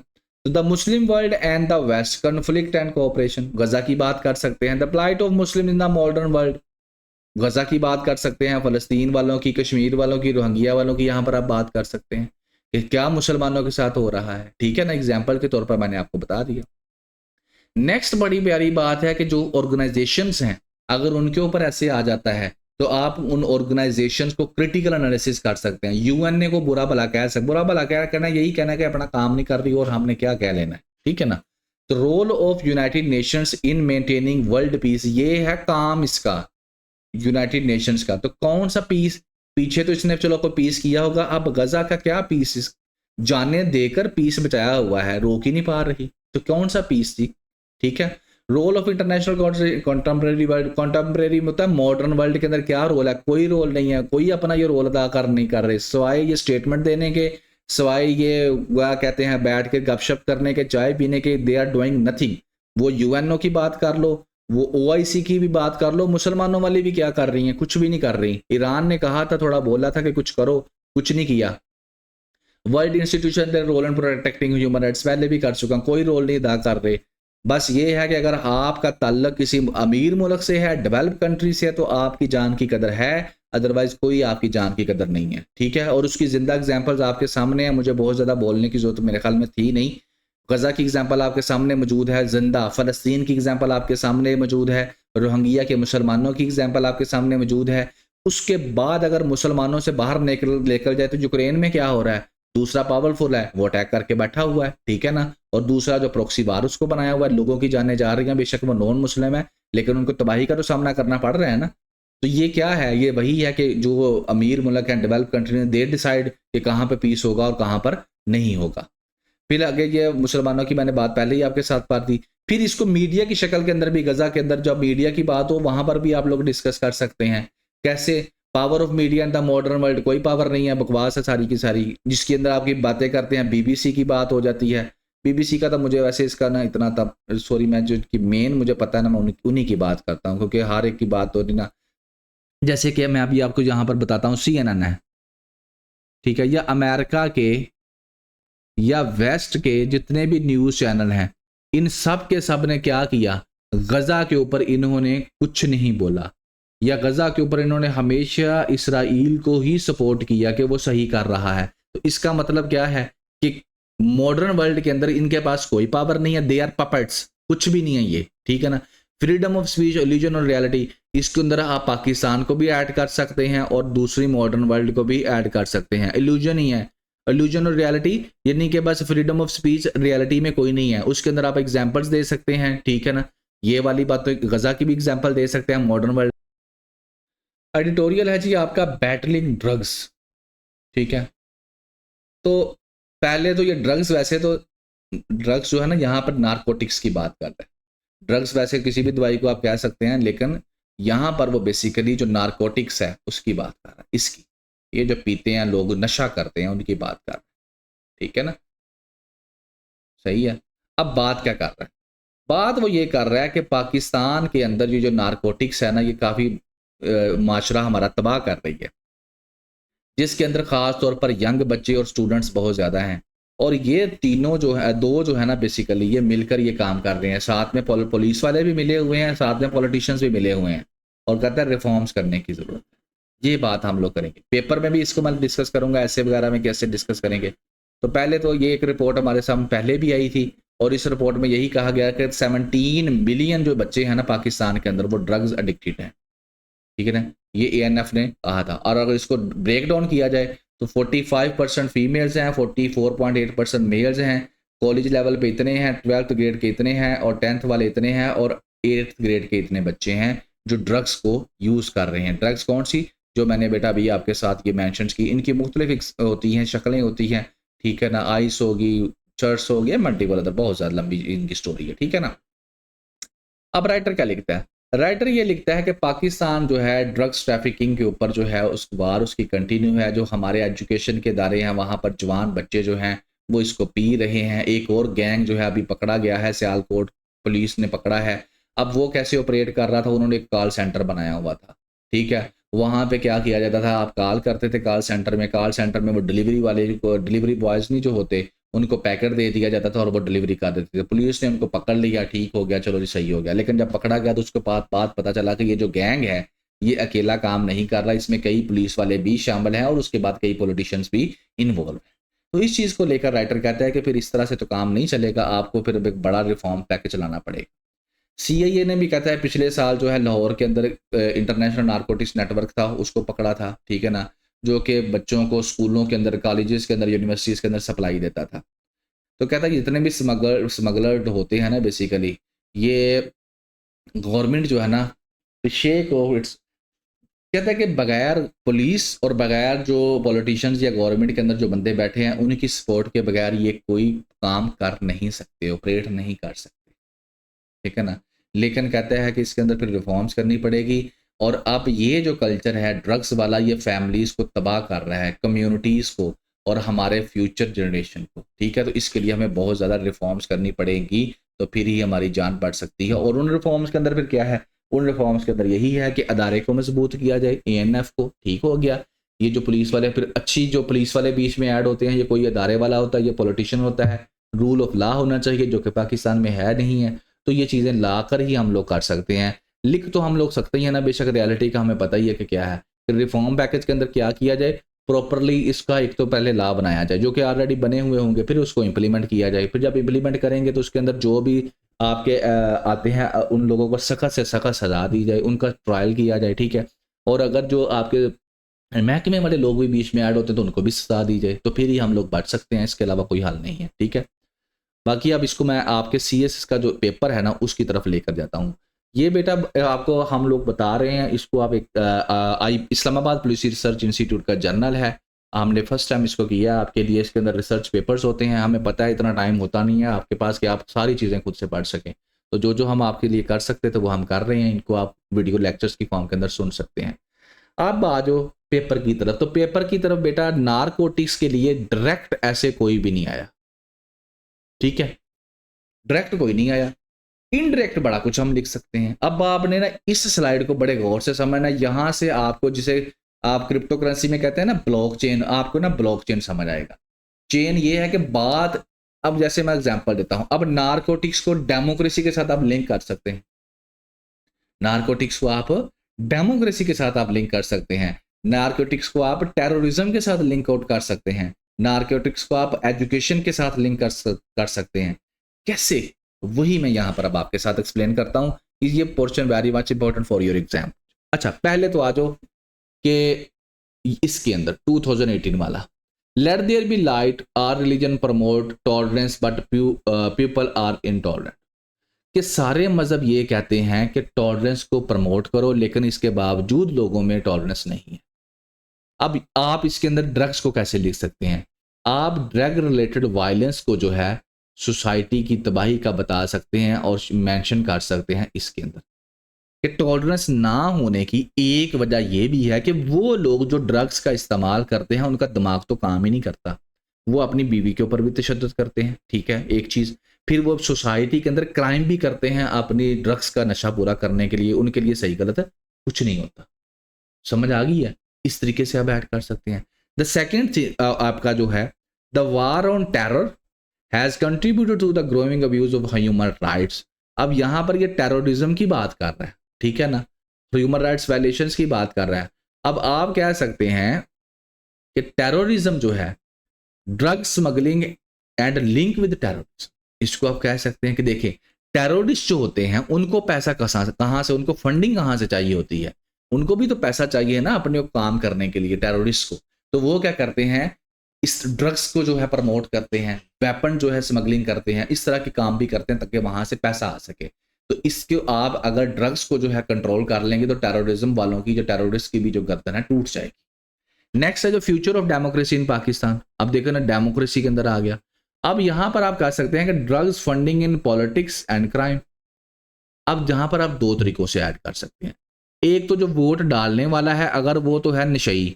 तो the Muslim world and the West conflict and cooperation, Gaza की बात कर सकते हैं। The plight of Muslim in the modern world, Gaza की बात कर सकते हैं, फ़लस्तीन वालों की, कश्मीर वालों की, रोहिंग्या वालों की, यहाँ पर आप बात कर सकते हैं कि क्या मुसलमानों के साथ हो रहा है, ठीक है ना। एग्जाम्पल के तौर पर मैंने आपको बता दिया। नेक्स्ट बड़ी प्यारी बात है कि जो ऑर्गेनाइजेशंस हैं अगर उनके ऊपर ऐसे आ जाता है तो आप उन ऑर्गेनाइजेशंस को क्रिटिकल एनालिसिस कर सकते हैं। यूएनए को बुरा भला कह सकते, बुरा भला क्या कहना, यही कहना है कि अपना काम नहीं कर रही और हमने क्या कह लेना है, ठीक है ना। तो role of United Nations in maintaining world peace, ये है काम इसका यूनाइटेड नेशंस का। तो कौन सा पीस? पीछे तो इसने चलो कोई पीस किया होगा, अब गजा का क्या पीस जाने देकर पीस बचाया हुआ है, रोक ही नहीं पा रही। तो कौन सा पीस थी? ठीक है, role of international contemporary world, contemporary में होता है मॉडर्न वर्ल्ड के अंदर क्या रोल है? कोई रोल नहीं है, कोई अपना ये रोल अदा नहीं कर रहे, सिवाय ये स्टेटमेंट देने के, सिवाय ये वह कहते हैं बैठ के गपशप करने के, चाय पीने के, दे आर डूइंग नथिंग। वो यूएनओ की बात कर लो, वो ओआईसी की भी बात कर लो, मुसलमानों वाली भी क्या कर रही हैं? कुछ भी नहीं कर रही। ईरान ने कहा था, थोड़ा बोला था कि कुछ करो, कुछ नहीं किया। World institution role in protecting human rights पहले भी कर चुका, कोई रोल नहीं अदा कर रहे। बस ये है कि अगर आपका ताल्लुक किसी अमीर मुल्क से है, डेवलप कंट्री से है, तो आपकी जान की कदर है, अदरवाइज कोई आपकी जान की कदर नहीं है। ठीक है, और उसकी जिंदा एग्जांपल्स आपके सामने है, मुझे बहुत ज़्यादा बोलने की जरूरत मेरे ख्याल में थी नहीं। गज़ा की एग्जांपल आपके सामने मौजूद है, जिंदा फ़लस्तीन की एग्जांपल आपके सामने मौजूद है, रोहिंग्या के मुसलमानों की एग्जांपल आपके सामने मौजूद है। उसके बाद अगर मुसलमानों से बाहर लेकर जाए तो यूक्रेन में क्या हो रहा है? दूसरा पावरफुल है, वो अटैक करके बैठा हुआ है, ठीक है ना। और दूसरा जो प्रॉक्सी वार उसको बनाया हुआ है, लोगों की जानें जा रही हैं, बेशक वो नॉन मुस्लिम है, लेकिन उनको तबाही का तो सामना करना पड़ रहा है ना। तो ये क्या है? ये वही है कि जो अमीर मुल्क हैं, डेवलप कंट्री, दे डिसाइड कि कहाँ पे पीस होगा और कहाँ पर नहीं होगा। फिर आगे ये मुसलमानों की मैंने बात पहले ही आपके साथ पार दी। फिर इसको मीडिया की शक्ल के अंदर भी, गजा के अंदर जब मीडिया की बात हो वहां पर भी आप लोग डिस्कस कर सकते हैं। कैसे? Power of media in the modern world, कोई पावर नहीं है, बकवास है सारी की सारी। जिसके अंदर आपकी बातें करते हैं, बीबीसी की बात हो जाती है। बीबीसी का तो मुझे वैसे इसका ना इतना तब सॉरी, मैं जो की मेन मुझे पता है ना, मैं उन्हीं की बात करता हूँ, क्योंकि हर एक की बात हो रही ना। जैसे कि मैं अभी आपको यहाँ पर बताता हूँ, CNN है, ठीक है, या अमेरिका के या वेस्ट के जितने भी न्यूज़ चैनल हैं, इन सब के सब ने क्या किया? गज़ा के ऊपर इन्होंने कुछ नहीं बोला, या गज़ा के ऊपर इन्होंने हमेशा इसराइल को ही सपोर्ट किया कि वो सही कर रहा है। तो इसका मतलब क्या है कि मॉडर्न वर्ल्ड के अंदर इनके पास कोई पावर नहीं है, दे आर पपेट्स, कुछ भी नहीं है ये, ठीक है ना। फ्रीडम ऑफ स्पीच, इल्यूजन और रियलिटी, इसके अंदर आप पाकिस्तान को भी ऐड कर सकते हैं और दूसरी मॉडर्न वर्ल्ड को भी ऐड कर सकते हैं। इल्यूजन ही है, इल्यूजन और रियलिटी, यानी कि बस फ्रीडम ऑफ स्पीच, रियलिटी में कोई नहीं है। उसके अंदर आप एग्जांपल्स दे सकते हैं, ठीक है ना। ये वाली बात तो गजा की भी एग्जांपल दे सकते हैं, मॉडर्न वर्ल्ड। एडिटोरियल है जी आपका बैटलिंग ड्रग्स, ठीक है। तो पहले तो ये ड्रग्स, वैसे तो ड्रग्स जो है ना, यहाँ पर नारकोटिक्स की बात कर रहे हैं। ड्रग्स वैसे किसी भी दवाई को आप कह सकते हैं, लेकिन यहाँ पर वो बेसिकली जो नारकोटिक्स है उसकी बात कर रहा है, इसकी। ये जो पीते हैं लोग, नशा करते हैं, उनकी बात कर रहे हैं, ठीक है ना। सही है। अब बात क्या कर रहा है? बात वो ये कर रहा है कि पाकिस्तान के अंदर ये जो नारकोटिक्स है ना, ये काफ़ी माशरा हमारा तबाह कर रही है, जिसके अंदर ख़ास तौर पर यंग बच्चे और स्टूडेंट्स बहुत ज़्यादा हैं। और ये तीनों जो है, दो जो है ना, बेसिकली ये मिलकर ये काम कर रहे हैं। साथ में पुलिस वाले भी मिले हुए हैं, साथ में पॉलिटिशियंस भी मिले हुए हैं, और कहते हैं रिफॉर्म्स करने की ज़रूरत है। ये बात हम लोग करेंगे, पेपर में भी इसको मैं डिस्कस करूंगा, ऐसे वगैरह में कैसे डिस्कस करेंगे। तो पहले तो ये एक रिपोर्ट हमारे सामने पहले भी आई थी, और इस रिपोर्ट में यही कहा गया कि 17 मिलियन जो बच्चे हैं ना पाकिस्तान के अंदर, वो ड्रग्स एडिक्टेड हैं, ठीक है ना। ये ANF ने कहा था। और अगर इसको ब्रेक डाउन किया जाए तो 45% फीमेल्स हैं, 44.8% मेल्स हैं, कॉलेज लेवल पे इतने हैं, 12th ग्रेड के इतने हैं, और 10th वाले इतने हैं, और 8th ग्रेड के इतने बच्चे हैं जो ड्रग्स को यूज़ कर रहे हैं। ड्रग्स कौन सी? जो मैंने बेटा अभी आपके साथ ये मैंशन की, इनकी मुख्तलिफ होती हैं, शक्लें होती हैं, ठीक है ना। आइस होगी, चर्स हो गया, मल्टीपल अदर, बहुत ज़्यादा लंबी इनकी स्टोरी है, ठीक है ना। अब राइटर क्या लिखता है? राइटर ये लिखता है कि पाकिस्तान जो है ड्रग्स ट्रैफिकिंग के ऊपर जो है उस वार उसकी कंटिन्यू है। जो हमारे एजुकेशन के इदारे हैं वहाँ पर जवान बच्चे जो हैं वो इसको पी रहे हैं। एक और गैंग जो है अभी पकड़ा गया है, सियालकोट पुलिस ने पकड़ा है। अब वो कैसे ऑपरेट कर रहा था? उन्होंने एक कॉल सेंटर बनाया हुआ था, ठीक है। वहाँ पे क्या किया जाता था? आप कॉल करते थे कॉल सेंटर में वो डिलीवरी वाले को, डिलीवरी बॉयज़ नहीं जो होते, उनको पैकेट दे दिया जाता था और वो डिलीवरी कर देते थे। पुलिस ने उनको पकड़ लिया, ठीक हो गया, चलो जी सही हो गया। लेकिन जब पकड़ा गया तो उसके बात पता चला कि ये जो गैंग है ये अकेला काम नहीं कर रहा, इसमें कई पुलिस वाले भी शामिल हैं और उसके बाद कई पॉलिटिशियंस भी इन्वॉल्व हैं। तो इस चीज़ को लेकर राइटर कहता है कि फिर इस तरह से तो काम नहीं चलेगा, आपको फिर एक बड़ा रिफॉर्म पैकेज चलाना पड़ेगा। CIA ने भी कहता है पिछले साल जो है लाहौर के अंदर इंटरनेशनल नारकोटिक्स नेटवर्क था, उसको पकड़ा था, ठीक है ना, जो कि बच्चों को स्कूलों के अंदर, कॉलेजेस के अंदर, यूनिवर्सिटीज़ के अंदर सप्लाई देता था। तो कहता है जितने भी स्मगलर होते हैं ना, बेसिकली ये गवर्नमेंट जो है ना, शेख हो, इट्स कहता है कि बगैर पुलिस और बगैर जो पॉलिटिशियंस या गवर्नमेंट के अंदर जो बंदे बैठे हैं उनकी सपोर्ट के बगैर ये कोई काम कर नहीं सकते, ऑपरेट नहीं कर सकते, ठीक है ना। लेकिन कहता है कि इसके अंदर फिर रिफॉर्म्स करनी पड़ेगी। और अब ये जो कल्चर है ड्रग्स वाला, ये फैमिलीज़ को तबाह कर रहा है, कम्युनिटीज़ को और हमारे फ्यूचर जनरेशन को, ठीक है। तो इसके लिए हमें बहुत ज़्यादा रिफॉर्म्स करनी पड़ेंगी, तो फिर ही हमारी जान बढ़ सकती है। और उन रिफॉर्म्स के अंदर फिर क्या है, उन रिफॉर्म्स के अंदर यही है कि अदारे को मजबूत किया जाए, एएनएफ को, ठीक हो गया। ये जो पुलिस वाले, फिर अच्छी जो पुलिस वाले बीच में ऐड होते हैं, ये कोई अदारे वाला होता है, ये पॉलिटिशियन होता है। रूल ऑफ लॉ होना चाहिए, जो कि पाकिस्तान में है नहीं है। तो ये चीज़ें ला कर ही हम लोग कर सकते हैं। लिख तो हम लोग सकते ही हैं ना, बेशक रियलिटी का हमें पता ही है कि क्या है। फिर रिफॉर्म पैकेज के अंदर क्या किया जाए, प्रॉपरली इसका एक तो पहले लॉ बनाया जाए, जो कि ऑलरेडी बने हुए होंगे, फिर उसको इम्प्लीमेंट किया जाए। फिर जब इम्प्लीमेंट करेंगे तो उसके अंदर जो भी आपके आते हैं उन लोगों को सख्त से सख्त सजा दी जाए, उनका ट्रायल किया जाए, ठीक है। और अगर जो आपके महकमे वाले लोग भी बीच में ऐड होते हैं तो उनको भी सजा दी जाए, तो फिर ही हम लोग बच सकते हैं, इसके अलावा कोई हल नहीं है, ठीक है। बाकी अब इसको मैं आपके सीएस का जो पेपर है ना उसकी तरफ लेकर जाता हूँ। ये बेटा आपको हम लोग बता रहे हैं, इसको आप एक इस्लामाबाद पुलिस रिसर्च इंस्टीट्यूट का जर्नल है, हमने फर्स्ट टाइम इसको किया आपके लिए। इसके अंदर रिसर्च पेपर्स होते हैं, हमें पता है इतना टाइम होता नहीं है आपके पास कि आप सारी चीज़ें खुद से पढ़ सकें। तो जो जो हम आपके लिए कर सकते थे वो हम कर रहे हैं, इनको आप वीडियो लेक्चर्स की फॉर्म के अंदर सुन सकते हैं। अब आ जाओ पेपर की तरफ। तो पेपर की तरफ बेटा नारकोटिक्स के लिए डायरेक्ट ऐसे कोई भी नहीं आया, ठीक है। डायरेक्ट कोई नहीं आया, इनडायरेक्ट बड़ा कुछ हम लिख सकते हैं। अब आपने ना इस स्लाइड को बड़े गौर से समझना, यहां से आपको, जिसे आप क्रिप्टो करेंसी में कहते हैं ना ब्लॉकचेन, आपको ना ब्लॉकचेन समझ आएगा। चेन ये है कि बात, अब जैसे मैं एग्जांपल देता हूं, अब नारकोटिक्स को डेमोक्रेसी के साथ आप लिंक कर सकते हैं। नारकोटिक्स को आप डेमोक्रेसी के साथ आप लिंक कर सकते हैं। नारकोटिक्स को आप टेररिज्म के साथ लिंक आउट कर सकते हैं। नारकोटिक्स को आप एजुकेशन के साथ लिंक कर सकते हैं। कैसे, वही मैं यहां पर अब आपके साथ एक्सप्लेन करता हूं कि ये portion very much important for your exam. अच्छा, पहले तो आ जाओ कि इसके अंदर 2018 वाला, let there be light, are religion promote tolerance but people are intolerant. कि सारे मजहब ये कहते हैं कि टॉलरेंस को प्रमोट करो, लेकिन इसके बावजूद लोगों में टॉलरेंस नहीं है। अब आप इसके अंदर ड्रग्स को कैसे लिख सकते हैं, आप ड्रग रिलेटेड वायलेंस को जो है सोसाइटी की तबाही का बता सकते हैं और मेंशन कर सकते हैं इसके अंदर। कि टॉलरेंस ना होने की एक वजह यह भी है कि वो लोग जो ड्रग्स का इस्तेमाल करते हैं उनका दिमाग तो काम ही नहीं करता, वो अपनी बीवी के ऊपर भी तशद्दुद करते हैं, ठीक है, एक चीज़। फिर वो सोसाइटी के अंदर क्राइम भी करते हैं अपनी ड्रग्स का नशा पूरा करने के लिए, उनके लिए सही गलत है कुछ नहीं होता। समझ आ गई है, इस तरीके से आप ऐड कर सकते हैं। द सेकेंड आपका जो है, the war on terror has contributed to the growing abuse of human rights. अब यहां पर ये टेररिज्म की बात कर रहा है, ठीक है ना, ह्यूमन राइट्स वायलेशंस की बात कर रहा है। अब आप कह सकते हैं कि टेररिज्म जो है, drug smuggling and link with terrorism, इसको आप कह सकते हैं कि देखिए टेररिस्ट जो होते हैं उनको पैसा कहां से, उनको फंडिंग कहां से चाहिए होती है, उनको भी तो पैसा चाहिए ना अपने काम करने के लिए, टेररिस्ट को। तो वो क्या करते हैं, इस ड्रग्स को जो है प्रमोट करते हैं, वेपन जो है स्मगलिंग करते हैं, इस तरह के काम भी करते हैं ताकि वहां से पैसा आ सके। तो इसके आप अगर ड्रग्स को जो है कंट्रोल कर लेंगे तो टेररिज्म वालों की, जो टेररिस्ट की भी जो गर्दन है टूट जाएगी। नेक्स्ट है जो future of democracy in Pakistan. अब देखो ना, डेमोक्रेसी के अंदर आ गया। अब यहां पर आप कह सकते हैं कि drugs funding in politics and crime. अब जहां पर आप दो तरीकों से ऐड कर सकते हैं, एक तो जो वोट डालने वाला है अगर वो तो है नशई,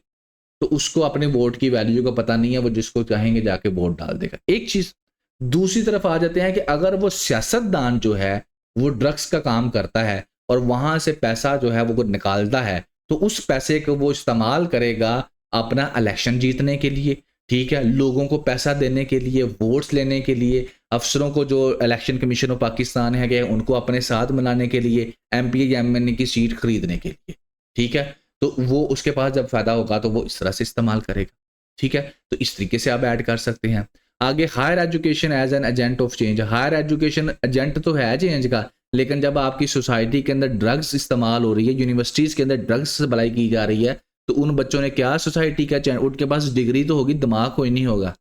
तो उसको अपने वोट की वैल्यू का पता नहीं है, वो जिसको चाहेंगे जाके वोट डाल देगा, एक चीज। दूसरी तरफ आ जाते हैं कि अगर वो सियासतदान जो है वो ड्रग्स का काम करता है और वहां से पैसा जो है वो निकालता है, तो उस पैसे को वो इस्तेमाल करेगा अपना इलेक्शन जीतने के लिए, ठीक है, लोगों को पैसा देने के लिए, वोट्स लेने के लिए, अफसरों को जो इलेक्शन कमीशन ऑफ पाकिस्तान है उनको अपने साथ मिलाने के लिए, एमपी या एमएनए की सीट खरीदने के लिए, ठीक है। तो वो उसके पास जब फायदा होगा तो वो इस तरह से इस्तेमाल करेगा, ठीक है। तो इस तरीके से आप ऐड कर सकते हैं। आगे higher education as an agent of change. Higher education agent तो है चेंज का, लेकिन जब आपकी सोसाइटी के अंदर ड्रग्स इस्तेमाल हो रही है, यूनिवर्सिटीज़ के अंदर ड्रग्स सप्लाई की जा रही है, तो उन बच्चों ने क्या सोसाइटी का चेंज, उनके पास डिग्री तो होगी, दिमाग कोई नहीं होगा,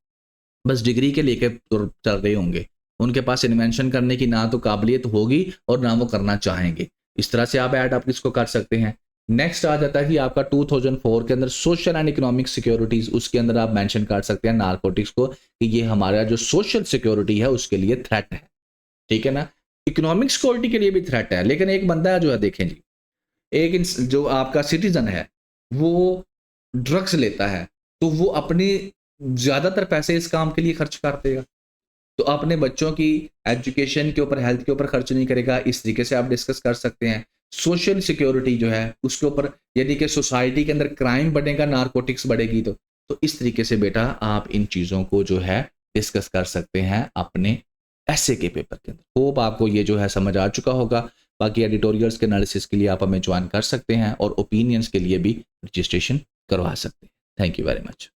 बस डिग्री के लेके चल रहे होंगे, उनके पास इन्वेंशन करने की ना तो काबिलियत होगी और ना वो करना चाहेंगे। इस तरह से आप ऐड आप इसको कर सकते हैं। नेक्स्ट आ जाता है कि आपका 2004 के अंदर सोशल एंड इकोनॉमिक सिक्योरिटीज, उसके अंदर आप मेंशन कर सकते हैं नारकोटिक्स को कि ये हमारा जो सोशल सिक्योरिटी है उसके लिए थ्रेट है, ठीक है ना। इकोनॉमिक सिक्योरिटी के लिए भी थ्रेट है, लेकिन एक बंदा जो है देखें जी, एक जो आपका सिटीजन है वो ड्रग्स लेता है तो वो अपनी ज़्यादातर पैसे इस काम के लिए खर्च कर देगा, तो अपने बच्चों की एजुकेशन के ऊपर, हेल्थ के ऊपर खर्च नहीं करेगा। इस तरीके से आप डिस्कस कर सकते हैं। सोशल सिक्योरिटी जो है उसके ऊपर, यानी कि सोसाइटी के अंदर क्राइम बढ़ेगा, नारकोटिक्स बढ़ेगी, तो इस तरीके से बेटा आप इन चीज़ों को जो है डिस्कस कर सकते हैं अपने ऐसे के पेपर के अंदर। होप आपको ये जो है समझ आ चुका होगा। बाकी एडिटोरियल्स के एनालिसिस के लिए आप हमें ज्वाइन कर सकते हैं और ओपिनियंस के लिए भी रजिस्ट्रेशन करवा सकते हैं। Thank you very much.